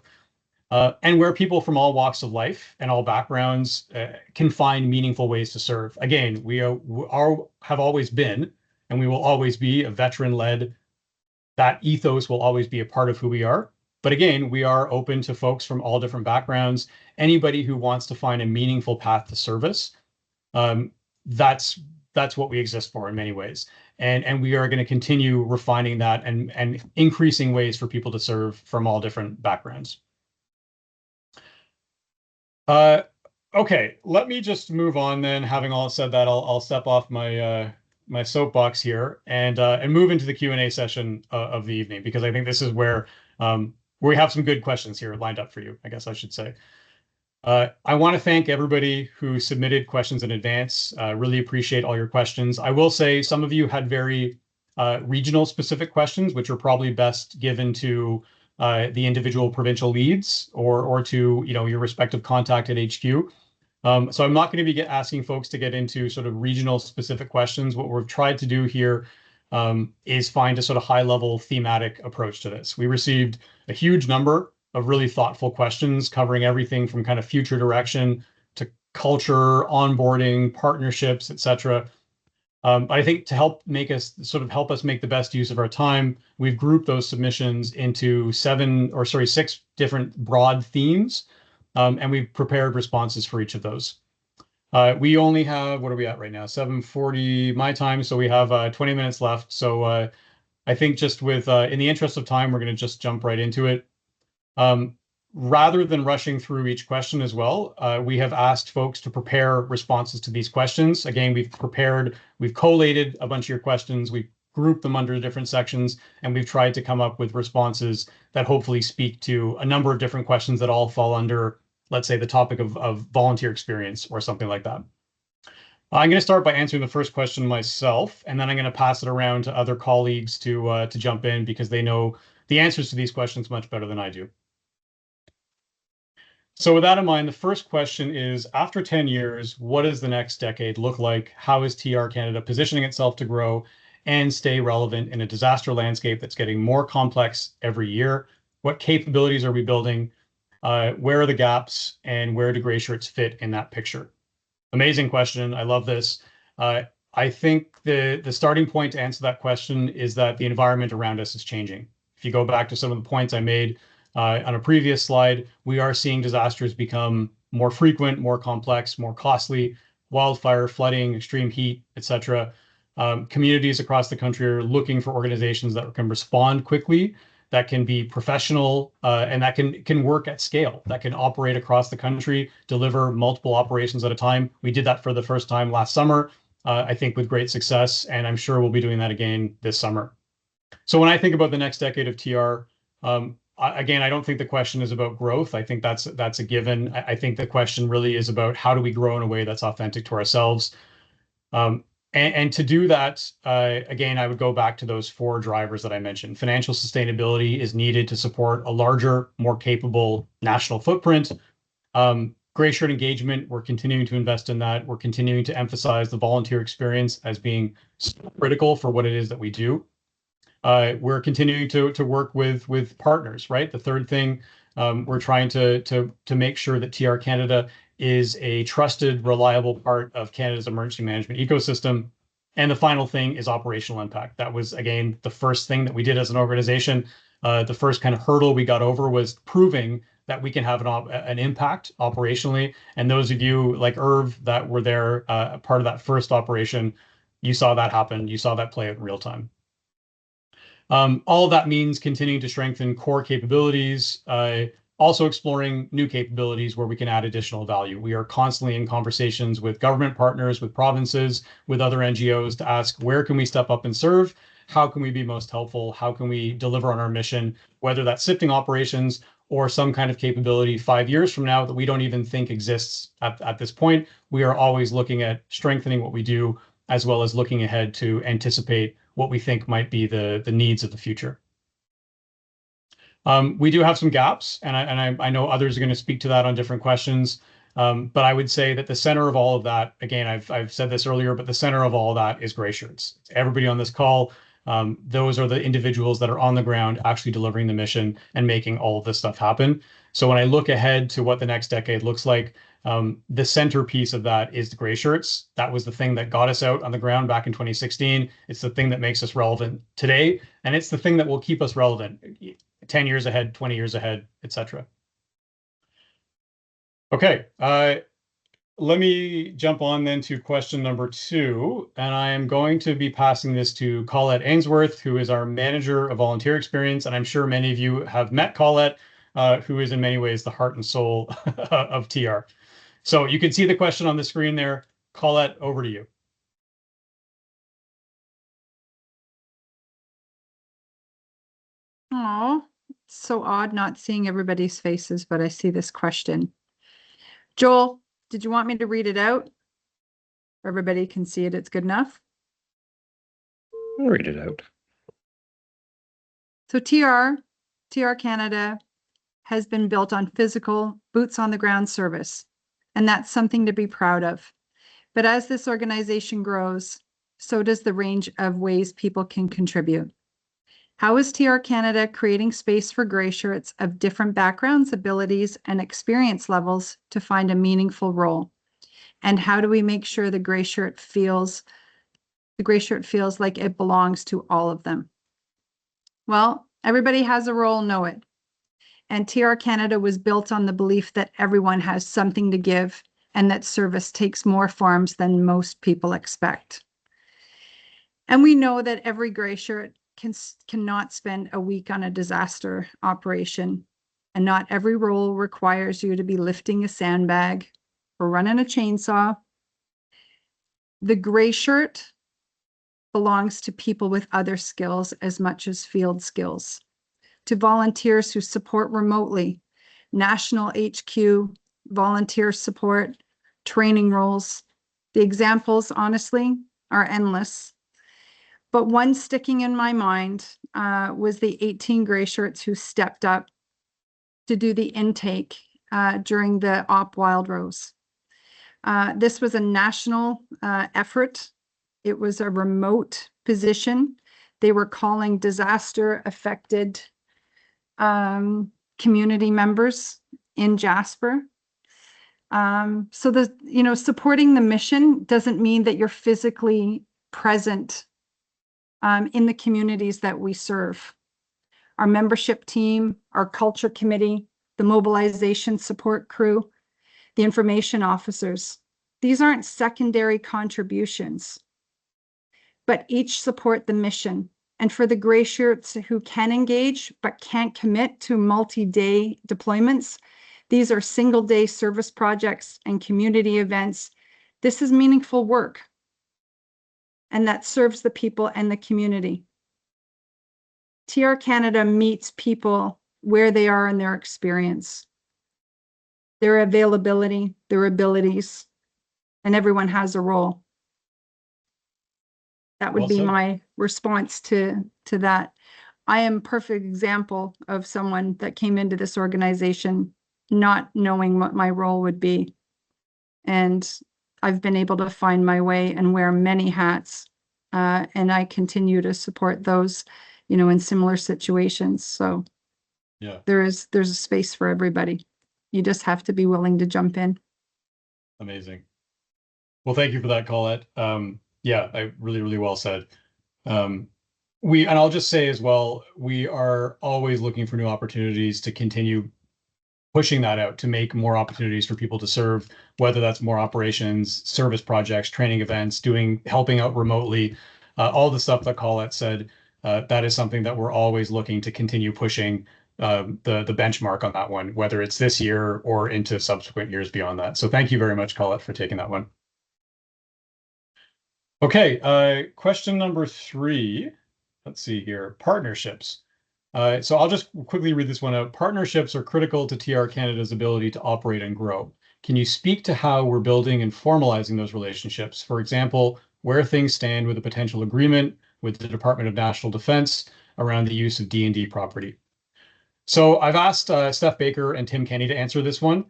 And where people from all walks of life and all backgrounds can find meaningful ways to serve. Again, we have always been, and we will always be, a veteran-led. That ethos will always be a part of who we are. But again, we are open to folks from all different backgrounds. Anybody who wants to find a meaningful path to service, that's what we exist for in many ways. And we are going to continue refining that and increasing ways for people to serve from all different backgrounds. Okay, let me just move on then. Having all said that, I'll step off my my soapbox here and move into the Q&A session of the evening, because I think this is where we have some good questions here lined up for you, I guess I should say. I want to thank everybody who submitted questions in advance. Really appreciate all your questions. I will say some of you had very regional specific questions, which are probably best given to the individual provincial leads or to your respective contact at HQ. So I'm not going to be asking folks to get into sort of regional specific questions. What we've tried to do here is find a sort of high level thematic approach to this. We received a huge number of really thoughtful questions covering everything from kind of future direction to culture, onboarding, partnerships, etc. I think to help us make the best use of our time, we've grouped those submissions into 6 different broad themes, and we've prepared responses for each of those. We only have, what are we at right now? 7:40 my time, so we have 20 minutes left. So I think just in the interest of time, we're going to just jump right into it. Rather than rushing through each question as well, we have asked folks to prepare responses to these questions. Again, we've collated a bunch of your questions, we've grouped them under different sections, and we've tried to come up with responses that hopefully speak to a number of different questions that all fall under, let's say, the topic of volunteer experience or something like that. I'm going to start by answering the first question myself, and then I'm going to pass it around to other colleagues to jump in because they know the answers to these questions much better than I do. So with that in mind, the first question is, after 10 years, what does the next decade look like? How is TR Canada positioning itself to grow and stay relevant in a disaster landscape that's getting more complex every year? What capabilities are we building? Where are the gaps, and where do Greyshirts fit in that picture? Amazing question. I love this. I think the starting point to answer that question is that the environment around us is changing. If you go back to some of the points I made on a previous slide, we are seeing disasters become more frequent, more complex, more costly, wildfire, flooding, extreme heat, etc. Communities across the country are looking for organizations that can respond quickly, that can be professional, and that can work at scale, that can operate across the country, deliver multiple operations at a time. We did that for the first time last summer, I think with great success, and I'm sure we'll be doing that again this summer. So when I think about the next decade of TR, again, I don't think the question is about growth. I think that's a given. I think the question really is about how do we grow in a way that's authentic to ourselves. And to do that, again, I would go back to those 4 drivers that I mentioned. Financial sustainability is needed to support a larger, more capable national footprint. Greyshirt engagement, we're continuing to invest in that. We're continuing to emphasize the volunteer experience as being critical for what it is that we do. We're continuing to work with partners, right? The third thing, we're trying to make sure that TR Canada is a trusted, reliable part of Canada's emergency management ecosystem. And the final thing is operational impact. That was, again, the first thing that we did as an organization. The first kind of hurdle we got over was proving that we can have an impact operationally. And those of you like Irv that were there, part of that first operation, you saw that happen. You saw that play out in real time. All of that means continuing to strengthen core capabilities, also exploring new capabilities where we can add additional value. We are constantly in conversations with government partners, with provinces, with other NGOs to ask, where can we step up and serve? How can we be most helpful? How can we deliver on our mission, whether that's sifting operations or some kind of capability 5 years from now that we don't even think exists at this point? We are always looking at strengthening what we do, as well as looking ahead to anticipate what we think might be the needs of the future. We do have some gaps, and I know others are going to speak to that on different questions. But I would say that the center of all of that, again, I've said this earlier, but the center of all of that is Greyshirts. Everybody on this call, those are the individuals that are on the ground actually delivering the mission and making all of this stuff happen. So when I look ahead to what the next decade looks like, the centerpiece of that is the Greyshirts. That was the thing that got us out on the ground back in 2016. It's the thing that makes us relevant today, and it's the thing that will keep us relevant 10 years ahead, 20 years ahead, etc. Okay, let me jump on then to question number 2, and I am going to be passing this to Colette Ainsworth, who is our Manager of Volunteer Experience, and I'm sure many of you have met Colette, who is in many ways the heart and soul of TR. So you can see the question on the screen there. Colette, over to you. Oh, so odd not seeing everybody's faces, but I see this question. Joel, did you want me to read it out? Everybody can see it. It's good enough. I'll read it out. So TR Canada has been built on physical, boots on the ground service, and that's something to be proud of. But as this organization grows, so does the range of ways people can contribute. How is TR Canada creating space for Greyshirts of different backgrounds, abilities, and experience levels to find a meaningful role? And how do we make sure the Greyshirt feels like it belongs to all of them? Well, everybody has a role, know it. And TR Canada was built on the belief that everyone has something to give and that service takes more forms than most people expect. And we know that every Greyshirt cannot spend a week on a disaster operation, and not every role requires you to be lifting a sandbag or running a chainsaw. The Greyshirt belongs to people with other skills as much as field skills, to volunteers who support remotely, national HQ, volunteer support, training roles. The examples, honestly, are endless. But one sticking in my mind was the 18 Greyshirts who stepped up to do the intake during the Op Wild Rose. This was a national effort. It was a remote position. They were calling disaster-affected community members in Jasper. So supporting the mission doesn't mean that you're physically present in the communities that we serve. Our membership team, our culture committee, the mobilization support crew, the information officers. These aren't secondary contributions, but each support the mission. And for the Greyshirts who can engage but can't commit to multi-day deployments, these are single-day service projects and community events. This is meaningful work, and that serves the people and the community. TR Canada meets people where they are in their experience, their availability, their abilities, and everyone has a role. That would be my response to that. I am a perfect example of someone that came into this organization not knowing what my role would be. And I've been able to find my way and wear many hats. And I continue to support those, in similar situations. So yeah, there's a space for everybody. You just have to be willing to jump in. Amazing. Well, thank you for that, Colette. Yeah, I really well said. And I'll just say as well, we are always looking for new opportunities to continue pushing that out, to make more opportunities for people to serve, whether that's more operations, service projects, training events, helping out remotely, all the stuff that Colette said. That is something that we're always looking to continue pushing the benchmark on that one, whether it's this year or into subsequent years beyond that. So thank you very much, Colette, for taking that one. Okay, question number 3. Let's see here. Partnerships. So I'll just quickly read this one out. Partnerships are critical to TR Canada's ability to operate and grow. Can you speak to how we're building and formalizing those relationships? For example, where things stand with a potential agreement with the Department of National Defense around the use of D&D property. So I've asked Steph Baker and Tim Kenny to answer this one.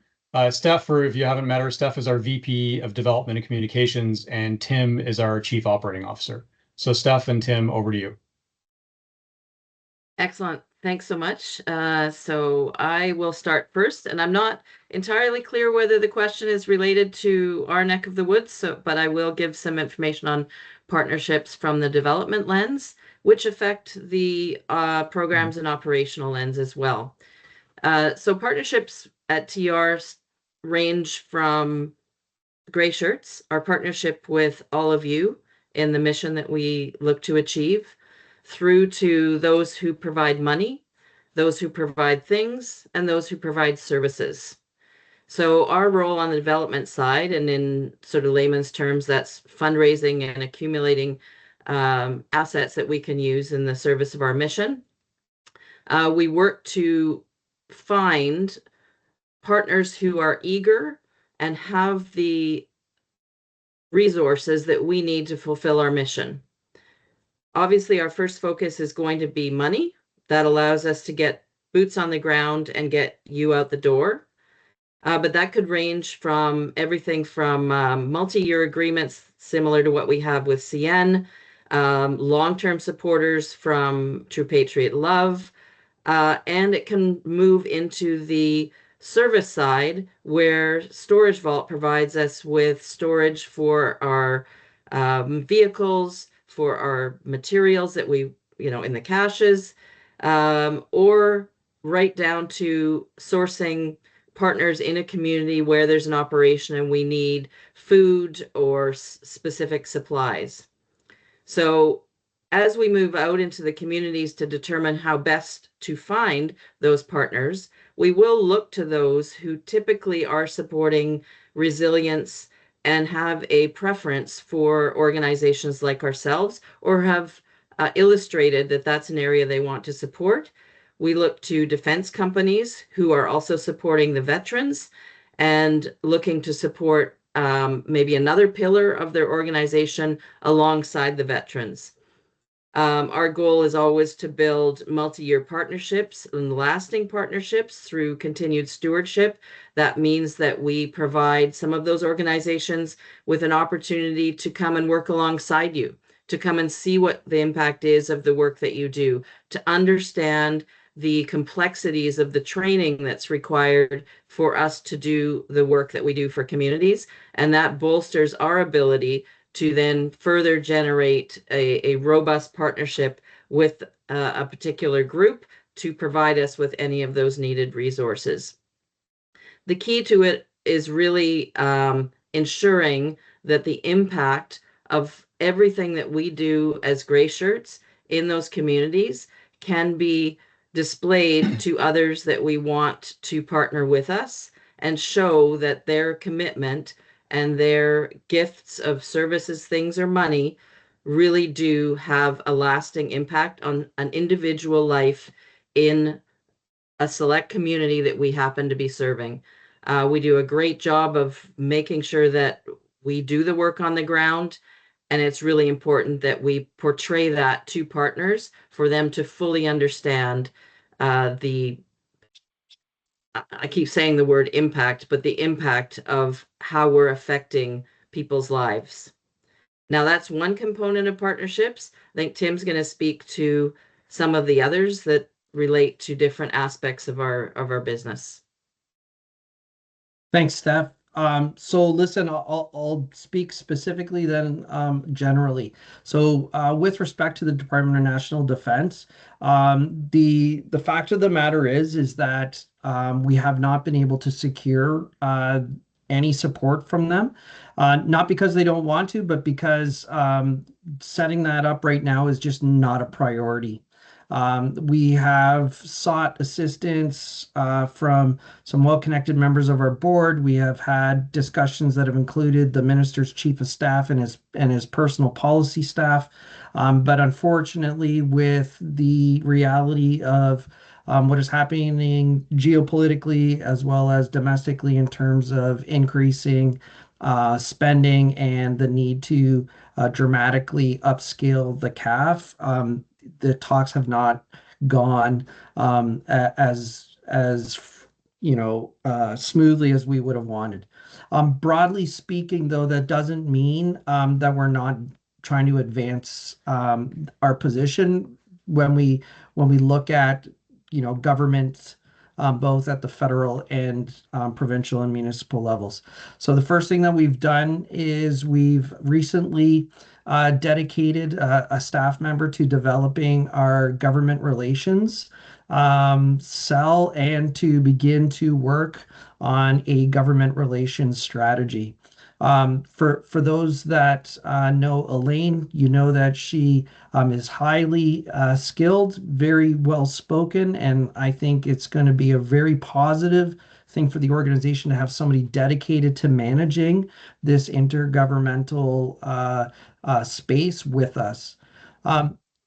Steph, or if you haven't met her, Steph is our VP of Development and Communications, and Tim is our Chief Operating Officer. So Steph and Tim, over to you. Excellent. Thanks so much. So I will start first, and I'm not entirely clear whether the question is related to our neck of the woods, but I will give some information on partnerships from the development lens, which affect the programs and operational lens as well. So partnerships at TR range from Greyshirts, our partnership with all of you in the mission that we look to achieve, through to those who provide money, those who provide things, and those who provide services. So our role on the development side, and in sort of layman's terms, that's fundraising and accumulating assets that we can use in the service of our mission. We work to find partners who are eager and have the resources that we need to fulfill our mission. Obviously, our first focus is going to be money. That allows us to get boots on the ground and get you out the door. But that could range from everything from multi-year agreements similar to what we have with CN, long-term supporters from True Patriot Love, and it can move into the service side where Storage Vault provides us with storage for our vehicles, for our materials that we, in the caches, or right down to sourcing partners in a community where there's an operation and we need food or specific supplies. So as we move out into the communities to determine how best to find those partners, we will look to those who typically are supporting resilience and have a preference for organizations like ourselves, or have illustrated that that's an area they want to support. We look to defense companies who are also supporting the veterans and looking to support maybe another pillar of their organization alongside the veterans. Our goal is always to build multi-year partnerships and lasting partnerships through continued stewardship. That means that we provide some of those organizations with an opportunity to come and work alongside you, to come and see what the impact is of the work that you do, to understand the complexities of the training that's required for us to do the work that we do for communities. And that bolsters our ability to then further generate a robust partnership with a particular group to provide us with any of those needed resources. The key to it is really ensuring that the impact of everything that we do as Greyshirts in those communities can be displayed to others that we want to partner with us, and show that their commitment and their gifts of services, things, or money really do have a lasting impact on an individual life in a select community that we happen to be serving. We do a great job of making sure that we do the work on the ground, and it's really important that we portray that to partners for them to fully understand I keep saying the word impact, but the impact of how we're affecting people's lives. Now, that's one component of partnerships. I think Tim's going to speak to some of the others that relate to different aspects of our business. Thanks, Steph. So listen, I'll speak specifically then generally. So with respect to the Department of National Defense, the fact of the matter is that we have not been able to secure any support from them, not because they don't want to, but because setting that up right now is just not a priority. We have sought assistance from some well-connected members of our board. We have had discussions that have included the minister's chief of staff and his personal policy staff. But unfortunately, with the reality of what is happening geopolitically as well as domestically in terms of increasing spending and the need to dramatically upscale the CAF, the talks have not gone as smoothly as we would have wanted. Broadly speaking, though, that doesn't mean that we're not trying to advance our position when we look at governments both at the federal and provincial and municipal levels. So the first thing that we've done is we've recently dedicated a staff member to developing our government relations cell and to begin to work on a government relations strategy. For those that know Elaine, you know that she is highly skilled, very well spoken, and I think it's going to be a very positive thing for the organization to have somebody dedicated to managing this intergovernmental space with us.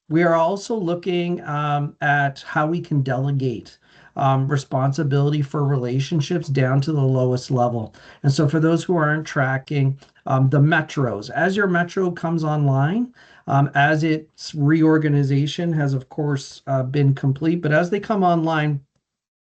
We are also looking at how we can delegate responsibility for relationships down to the lowest level. And so for those who aren't tracking, the metros, as your metro comes online, as its reorganization has, of course, been complete, but as they come online,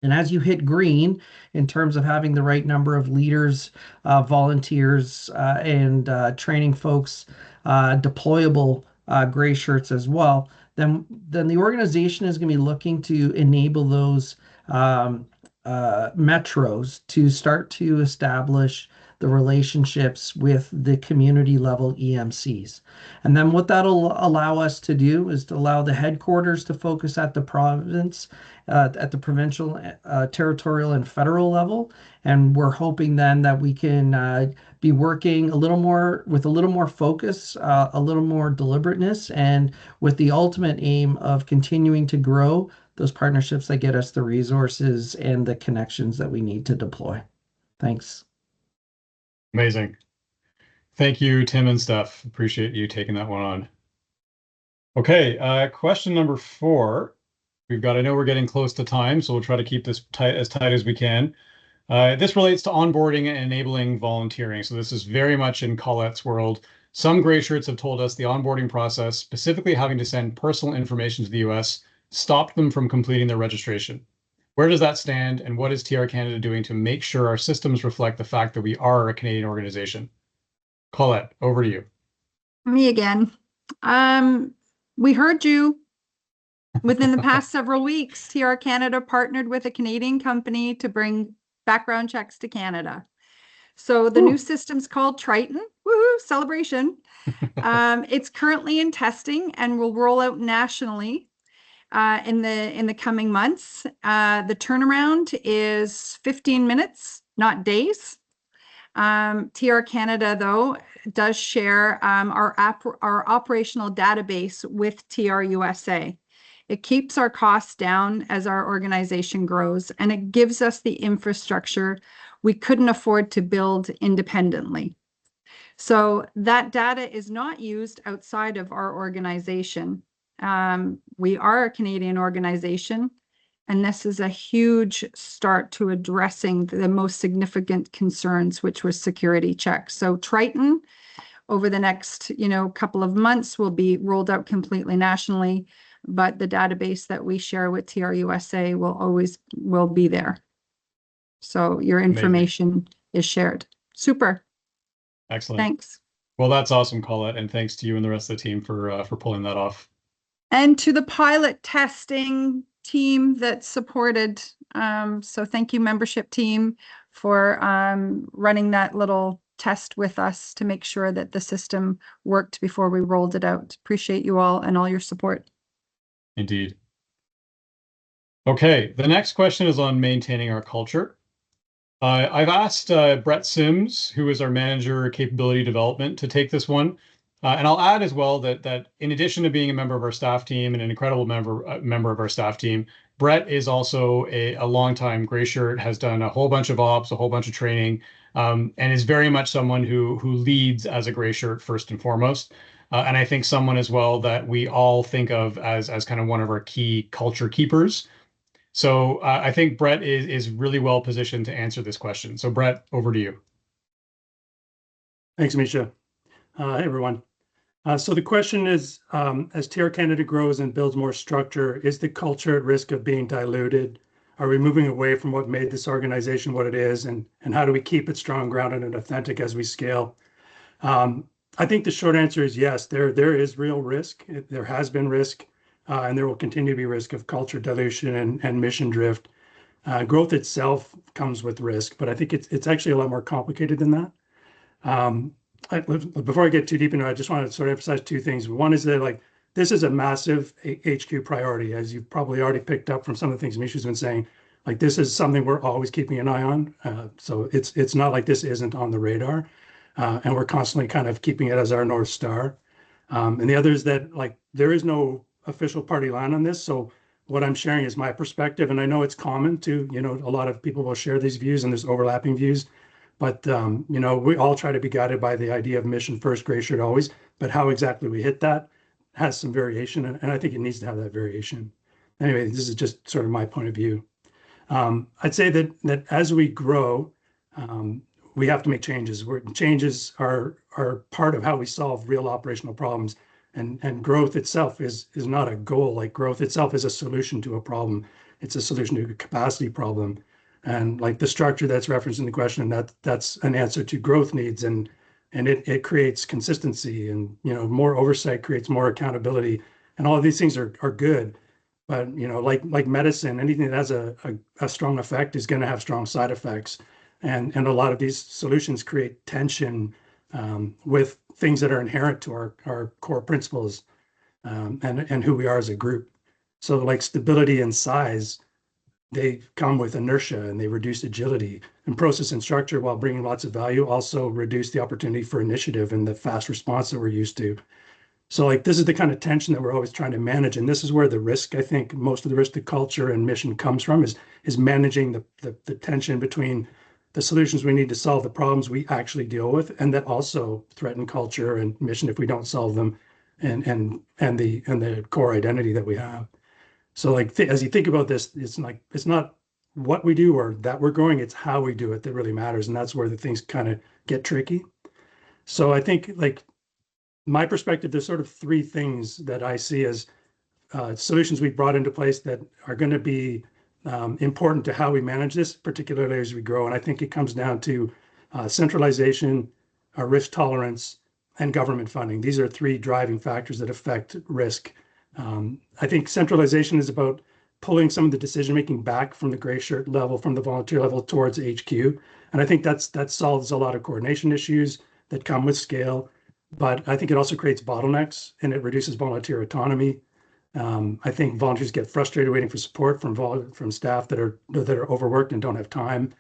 and as you hit green in terms of having the right number of leaders, volunteers, and training folks, deployable gray shirts as well, then the organization is going to be looking to enable those metros to start to establish the relationships with the community level EMCs. And then what that'll allow us to do is to allow the headquarters to focus at the province, at the provincial, territorial, and federal level. And we're hoping then that we can be working a little more with a little more focus, a little more deliberateness, and with the ultimate aim of continuing to grow those partnerships that get us the resources and the connections that we need to deploy. Thanks. Amazing. Thank you, Tim and Steph. Appreciate you taking that one on. Okay, question number 4. I know we're getting close to time, so we'll try to keep this as tight as we can. This relates to onboarding and enabling volunteering. So this is very much in Colette's world. Some gray shirts have told us the onboarding process, specifically having to send personal information to the US, stopped them from completing their registration. Where does that stand, and what is TR Canada doing to make sure our systems reflect the fact that we are a Canadian organization? Colette, over to you. Me again. We heard you. Within the past several weeks, TR Canada partnered with a Canadian company to bring background checks to Canada. So the new system's called Triton. Woohoo, celebration. It's currently in testing and will roll out nationally in the coming months. The turnaround is 15 minutes, not days. TR Canada, though, does share our operational database with TR USA. It keeps our costs down as our organization grows, and it gives us the infrastructure we couldn't afford to build independently. So that data is not used outside of our organization. We are a Canadian organization, and this is a huge start to addressing the most significant concerns, which was security checks. So Triton, over the next, couple of months, will be rolled out completely nationally, but the database that we share with TR USA will be there. So your information is shared. Super. Excellent. Thanks. Well, that's awesome, Colette, and thanks to you and the rest of the team for pulling that off. And to the pilot testing team that supported. So thank you, membership team, for running that little test with us to make sure that the system worked before we rolled it out. Appreciate you all and all your support. Indeed. Okay, the next question is on maintaining our culture. I've asked Brett Sims, who is our manager of capability development, to take this one. And I'll add as well that in addition to being a member of our staff team and an incredible member of our staff team, Brett is also a longtime gray shirt, has done a whole bunch of ops, a whole bunch of training, and is very much someone who leads as a gray shirt first and foremost. And I think someone as well that we all think of as kind of one of our key culture keepers. So I think Brett is really well positioned to answer this question. So Brett, over to you. Thanks, Mischa. Hey, everyone. So the question is, as TR Canada grows and builds more structure, is the culture at risk of being diluted? Are we moving away from what made this organization what it is? And how do we keep it strong, grounded, and authentic as we scale? I think the short answer is yes, there is real risk. There has been risk, and there will continue to be risk of culture dilution and mission drift. Growth itself comes with risk, but I think it's actually a lot more complicated than that. Before I get too deep into it, I just want to sort of emphasize 2 things. One is that this is a massive HQ priority, as you've probably already picked up from some of the things Mischa's been saying. This is something we're always keeping an eye on. So it's not like this isn't on the radar. And we're constantly kind of keeping it as our North Star. And the other is that there is no official party line on this. So what I'm sharing is my perspective. And I know it's common to, a lot of people will share these views and there's overlapping views. But, we all try to be guided by the idea of mission first, gray shirt always. But how exactly we hit that has some variation. And I think it needs to have that variation. Anyway, this is just sort of my point of view. I'd say that as we grow, we have to make changes. Changes are part of how we solve real operational problems. And growth itself is not a goal. Like growth itself is a solution to a problem. It's a solution to a capacity problem. And like the structure that's referenced in the question, that's an answer to growth needs, and it creates consistency, and more oversight creates more accountability, and all of these things are good. But like medicine, anything that has a strong effect is going to have strong side effects, and a lot of these solutions create tension with things that are inherent to our core principles, and who we are as a group. So like stability and size, they come with inertia and they reduce agility, and process and structure, while bringing lots of value, also reduce the opportunity for initiative and the fast response that we're used to. So like this is the kind of tension that we're always trying to manage. And this is where the risk, I think most of the risk to culture and mission comes from, is managing the tension between the solutions we need to solve the problems we actually deal with, and that also threaten culture and mission if we don't solve them, and the core identity that we have. So like as you think about this, it's not what we do or that we're growing, it's how we do it that really matters. And that's where the things kind of get tricky. So I think like my perspective, there's sort of three things that I see as solutions we've brought into place that are going to be important to how we manage this, particularly as we grow. And I think it comes down to centralization, risk tolerance, and government funding. These are three driving factors that affect risk. I think centralization is about pulling some of the decision-making back from the Greyshirt level, from the volunteer level towards HQ. And I think that solves a lot of coordination issues that come with scale. But I think it also creates bottlenecks, and it reduces volunteer autonomy. I think volunteers get frustrated waiting for support from staff that are overworked and don't have time.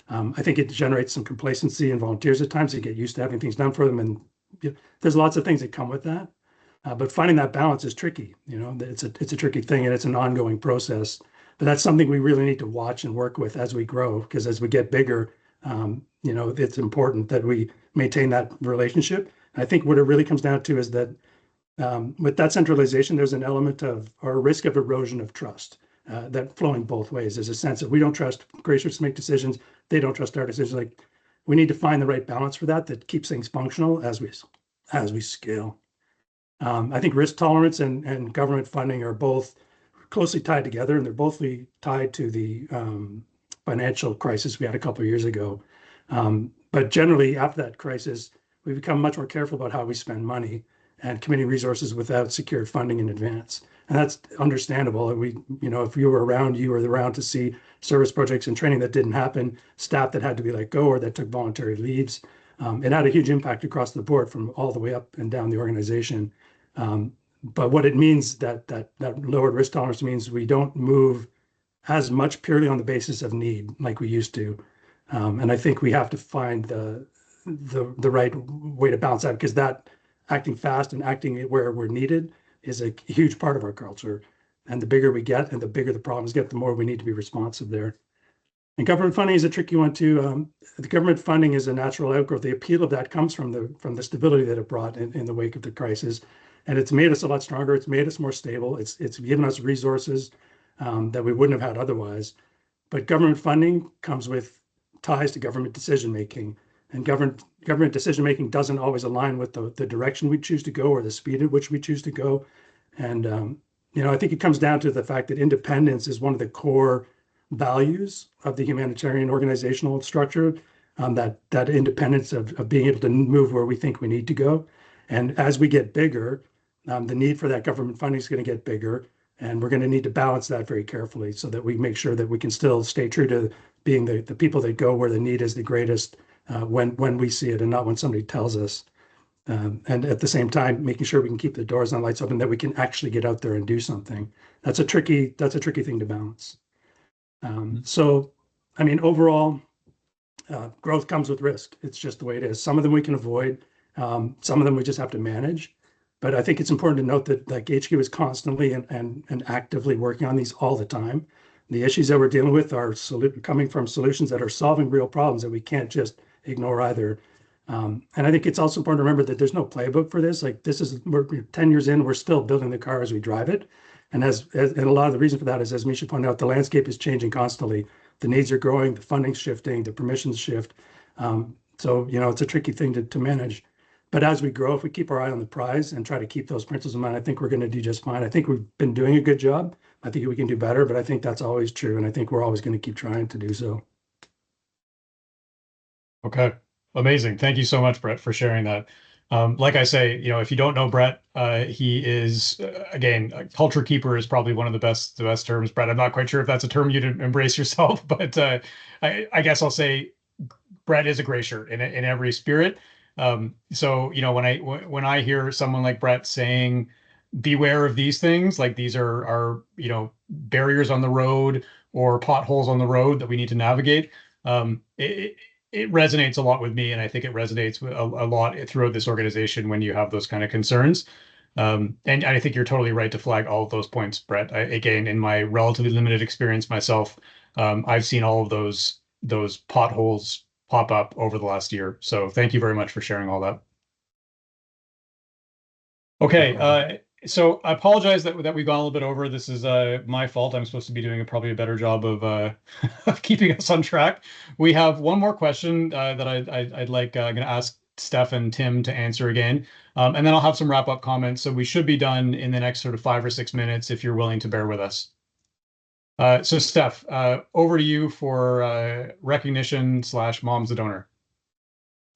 I think it generates some complacency in volunteers at times. They get used to having things done for them, and there's lots of things that come with that. But finding that balance is tricky. It's a tricky thing, and it's an ongoing process. But that's something we really need to watch and work with as we grow, because as we get bigger, it's important that we maintain that relationship. I think what it really comes down to is that with that centralization, there's an element of, or a risk of erosion of trust that flowing both ways. There's a sense that we don't trust Greyshirts to make decisions. They don't trust our decisions. Like we need to find the right balance for that keeps things functional as we scale. I think risk tolerance and government funding are both closely tied together, and they're both tied to the financial crisis we had a couple of years ago. But generally, after that crisis, we've become much more careful about how we spend money and committing resources without secured funding in advance. And that's understandable. If you were around to see service projects and training that didn't happen, staff that had to be let go or that took voluntary leaves. It had a huge impact across the board from all the way up and down the organization. But what it means, that lowered risk tolerance, means we don't move as much purely on the basis of need like we used to. And I think we have to find the right way to balance that, because that acting fast and acting where we're needed is a huge part of our culture. And the bigger we get and the bigger the problems get, the more we need to be responsive there. And government funding is a tricky one too. The government funding is a natural outgrowth. The appeal of that comes from the stability that it brought in the wake of the crisis. And it's made us a lot stronger. It's made us more stable. It's given us resources that we wouldn't have had otherwise. But government funding comes with ties to government decision-making. And government decision-making doesn't always align with the direction we choose to go or the speed at which we choose to go. And, I think it comes down to the fact that independence is one of the core values of the humanitarian organizational structure, that independence of being able to move where we think we need to go. And as we get bigger, the need for that government funding is going to get bigger. And we're going to need to balance that very carefully so that we make sure that we can still stay true to being the people that go where the need is the greatest, when we see it and not when somebody tells us. And at the same time, making sure we can keep the doors and lights open, that we can actually get out there and do something. That's a tricky thing to balance. So, overall, growth comes with risk. It's just the way it is. Some of them we can avoid. Some of them we just have to manage. But I think it's important to note that like HQ is constantly and actively working on these all the time. The issues that we're dealing with are coming from solutions that are solving real problems that we can't just ignore either. And I think it's also important to remember that there's no playbook for this. Like we're 10 years in, we're still building the car as we drive it. And and a lot of the reason for that is, as Mischa pointed out, the landscape is changing constantly. the needs are growing, the funding's shifting, the permissions shift. So, it's a tricky thing to manage. But as we grow, if we keep our eye on the prize and try to keep those principles in mind, I think we're going to do just fine. I think we've been doing a good job. I think we can do better, but I think that's always true. And I think we're always going to keep trying to do so. Okay. Amazing. Thank you so much, Brett, for sharing that. Like I say, if you don't know Brett, he is, again, a culture keeper is probably one of the best terms. Brett, I'm not quite sure if that's a term you'd embrace yourself, but I guess I'll say Brett is a Greyshirt in every spirit. So when I hear someone like Brett saying, beware of these things, like these are barriers on the road or potholes on the road that we need to navigate. It resonates a lot with me, and I think it resonates a lot throughout this organization when you have those kind of concerns. And I think you're totally right to flag all of those points, Brett. Again, in my relatively limited experience myself, I've seen all of those potholes pop up over the last year. So thank you very much for sharing all that. Okay, so I apologize that we've gone a little bit over. This is my fault. I'm supposed to be doing probably a better job of of keeping us on track. We have one more question that I'd like. I'm going to ask Steph and Tim to answer again, and then I'll have some wrap up comments. So we should be done in the next sort of 5 or 6 minutes if you're willing to bear with us. So Steph, over to you for recognition / Mom's the Donor.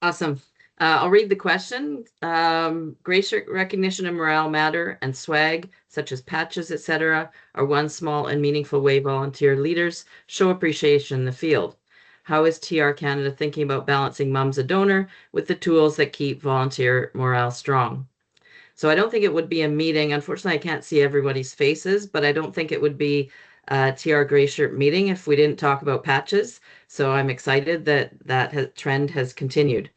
Awesome. I'll read the question. Greyshirt recognition and morale matter, and swag, such as patches, etc., are one small and meaningful way volunteer leaders show appreciation in the field. How is TR Canada thinking about balancing Mom's a Donor with the tools that keep volunteer morale strong? So I don't think it would be a meeting. Unfortunately, I can't see everybody's faces, but I don't think it would be a TR Greyshirt meeting if we didn't talk about patches. So I'm excited that trend has continued.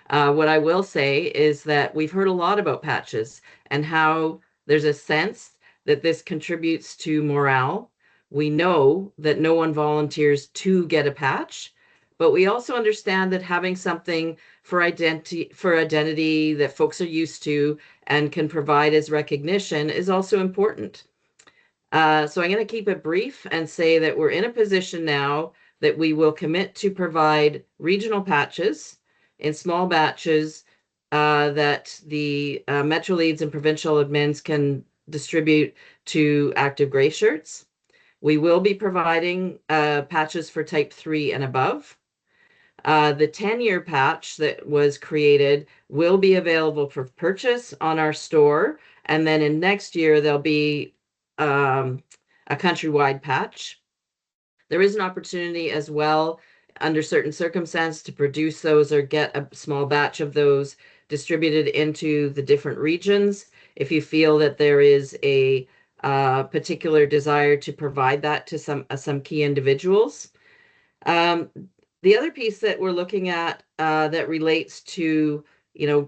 What I will say is that we've heard a lot about patches and how there's a sense that this contributes to morale. We know that no one volunteers to get a patch, but we also understand that having something for identity that folks are used to and can provide as recognition is also important. So I'm going to keep it brief and say that we're in a position now that we will commit to provide regional patches in small batches that the Metro leads and provincial admins can distribute to active Greyshirts. We will be providing patches for type 3 and above. The 10-year patch that was created will be available for purchase on our store, and then in next year there'll be a countrywide patch. There is an opportunity as well under certain circumstances to produce those or get a small batch of those distributed into the different regions if you feel that there is a particular desire to provide that to some key individuals. The other piece that we're looking at that relates to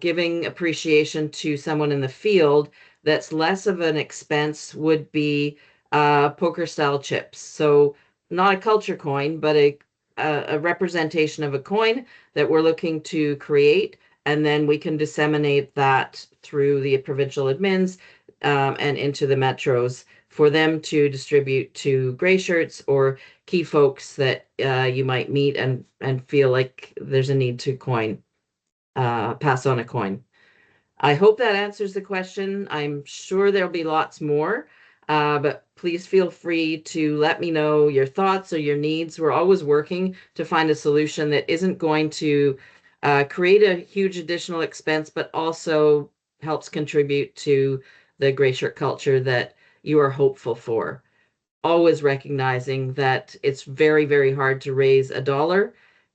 giving appreciation to someone in the field that's less of an expense would be poker style chips. So not a culture coin, but a representation of a coin that we're looking to create, and then we can disseminate that through the provincial admins and into the metros for them to distribute to Greyshirts or key folks that you might meet and feel like there's a need to pass on a coin. I hope that answers the question. I'm sure there'll be lots more. But please feel free to let me know your thoughts or your needs. We're always working to find a solution that isn't going to create a huge additional expense, but also helps contribute to the Greyshirt culture that you are hopeful for. Always recognizing that it's very, very hard to raise $1.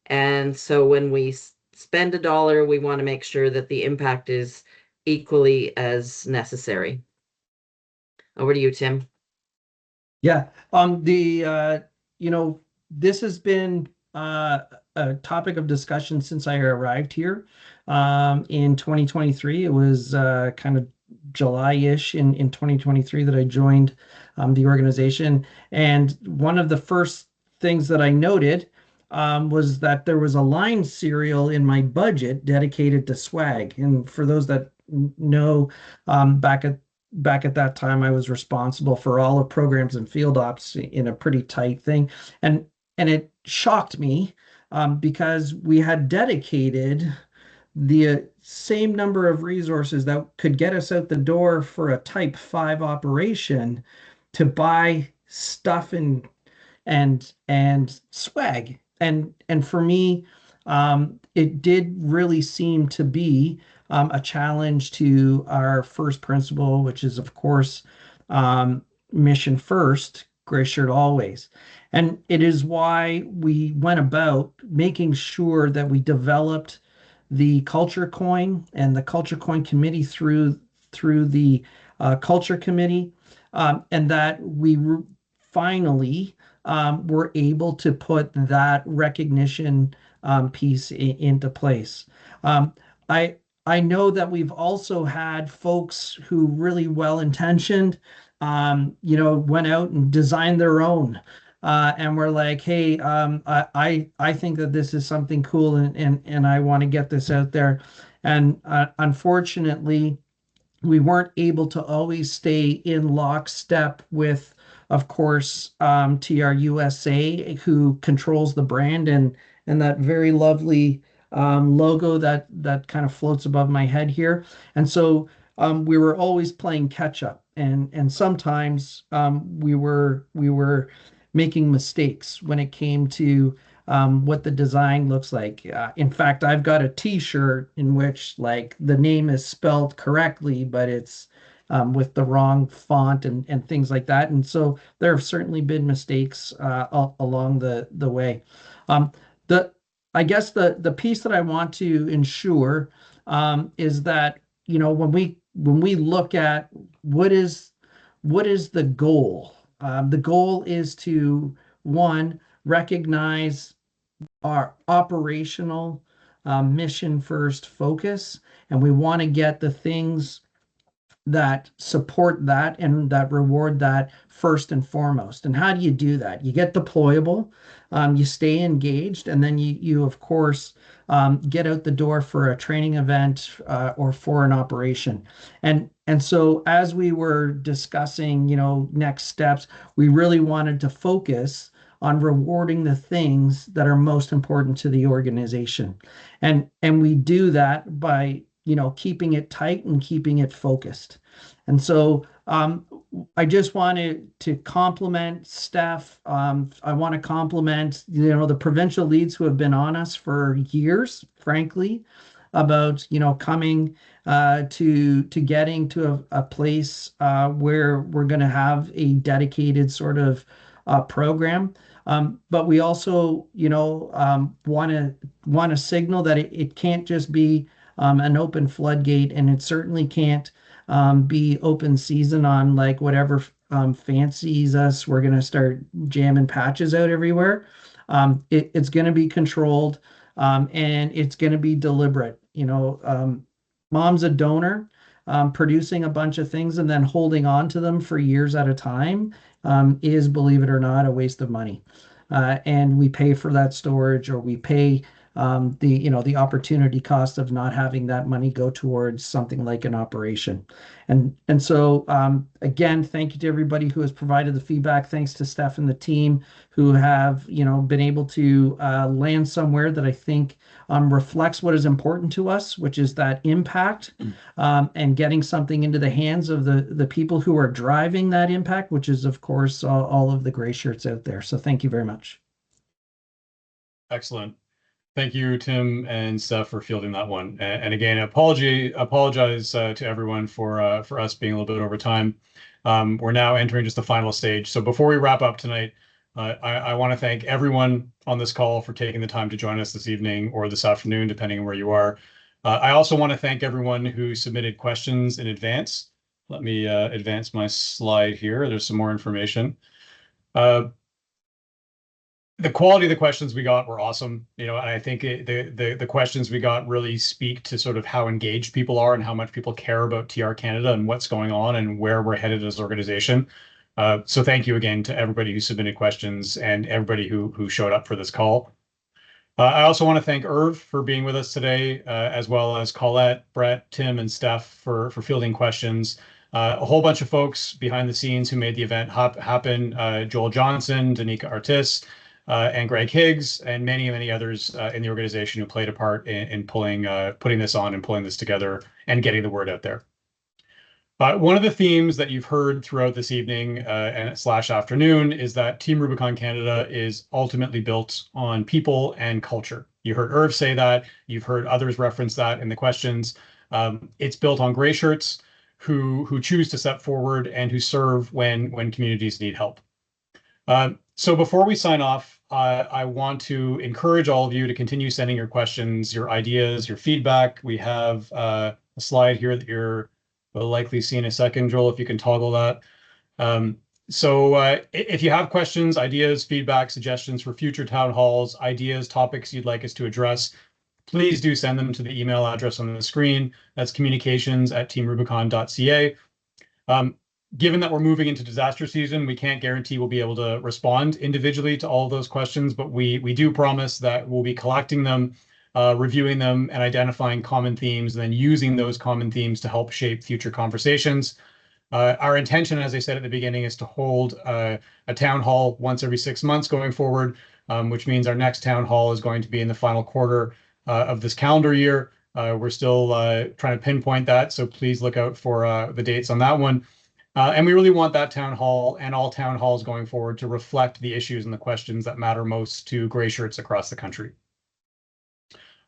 And so when we spend $1, we want to make sure that the impact is equally as necessary. Over to you, Tim. Yeah, this has been a topic of discussion since I arrived here in 2023. It was kind of July-ish in 2023 that I joined the organization. And one of the first things that I noted was that there was a line serial in my budget dedicated to swag. And for those that know, back at that time, I was responsible for all of programs and field ops in a pretty tight thing. And it shocked me because we had dedicated the same number of resources that could get us out the door for a type 5 operation to buy stuff and swag. And for me, it did really seem to be a challenge to our first principle, which is, of course, mission first, gray shirt always. And it is why we went about making sure that we developed the culture coin and the culture coin committee through the culture committee, and that we finally were able to put that recognition piece into place. I I know that we've also had folks who really well intentioned, went out and designed their own. And we're like, hey, I think that this is something cool and I want to get this out there. And unfortunately, we weren't able to always stay in lockstep with, of course, TRUSA, who controls the brand and that very lovely logo that kind of floats above my head here. And so we were always playing catch up, and sometimes we were making mistakes when it came to what the design looks like. In fact, I've got a T-shirt in which like the name is spelled correctly, but it's with the wrong font and things like that. And so there have certainly been mistakes along the way. The I guess the piece that I want to ensure is that when we look at what is the goal, the goal is to, one, recognize our operational mission first focus, and we want to get the things that support that and that reward that first and foremost. And how do you do that? You get deployable, you stay engaged, and then you of course get out the door for a training event or for an operation. And so as we were discussing, next steps, we really wanted to focus on rewarding the things that are most important to the organization. And we do that by keeping it tight and keeping it focused. And so I just wanted to compliment staff. I want to compliment, the provincial leads who have been on us for years, frankly, about, coming to getting to a place where we're going to have a dedicated sort of program. But we also, want to signal that it can't just be an open floodgate, and it certainly can't be open season on like whatever fancies us. We're going to start jamming patches out everywhere. It's going to be controlled, and it's going to be deliberate. Mom's a donor, producing a bunch of things and then holding on to them for years at a time is, believe it or not, a waste of money. And we pay for that storage, or we pay the opportunity cost of not having that money go towards something like an operation. And so again, thank you to everybody who has provided the feedback. Thanks to Steph and the team who have been able to land somewhere that I think reflects what is important to us, which is that impact and getting something into the hands of the people who are driving that impact, which is of course all of the gray shirts out there. So thank you very much. Excellent. Thank you, Tim and Steph, for fielding that one. And again, apologize to everyone for us being a little bit over time. We're now entering just the final stage. So before we wrap up tonight, I want to thank everyone on this call for taking the time to join us this evening or this afternoon, depending on where you are. I also want to thank everyone who submitted questions in advance. Let me advance my slide here. There's some more information. The quality of the questions we got were awesome, and I think the questions we got really speak to sort of how engaged people are and how much people care about TR Canada and what's going on and where we're headed as an organization. So thank you again to everybody who submitted questions and everybody who showed up for this call. I also want to thank Irv for being with us today, as well as Colette, Brett, Tim, and Steph for fielding questions. A whole bunch of folks behind the scenes who made the event happen, Joel Johnson, Danica Artis, and Greg Higgs, and many, many others in the organization who played a part in putting this on and pulling this together and getting the word out there. One of the themes that you've heard throughout this evening and / afternoon is that Team Rubicon Canada is ultimately built on people and culture. You heard Irv say that. You've heard others reference that in the questions. It's built on Greyshirts who choose to step forward and who serve when communities need help. So before we sign off, I want to encourage all of you to continue sending your questions, your ideas, your feedback. We have a slide here that we'll likely see in a second, Joel, if you can toggle that. So if you have questions, ideas, feedback, suggestions for future town halls, ideas, topics you'd like us to address, please do send them to the email address on the screen. That's communications@teamrubicon.ca. Given that we're moving into disaster season, we can't guarantee we'll be able to respond individually to all of those questions, but we do promise that we'll be collecting them, reviewing them, and identifying common themes, and then using those common themes to help shape future conversations. Our intention, as I said at the beginning, is to hold a town hall once every 6 months going forward, which means our next town hall is going to be in the final quarter of this calendar year. We're still trying to pinpoint that, so please look out for the dates on that one. And we really want that town hall and all town halls going forward to reflect the issues and the questions that matter most to Greyshirts across the country.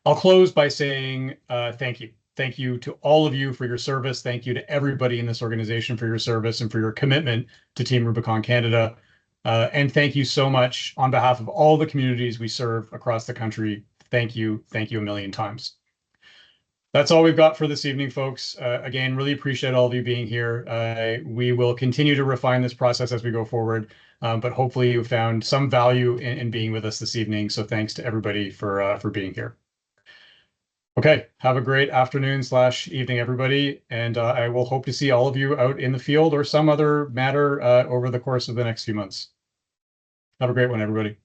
I'll close by saying thank you. Thank you to all of you for your service. Thank you to everybody in this organization for your service and for your commitment to Team Rubicon Canada. And thank you so much on behalf of all the communities we serve across the country. Thank you a million times. That's all we've got for this evening, folks. Again, really appreciate all of you being here. We will continue to refine this process as we go forward, but hopefully you found some value in being with us this evening. So thanks to everybody for being here. Okay, have a great afternoon / evening, everybody. And I will hope to see all of you out in the field or some other matter over the course of the next few months. Have a great one, everybody.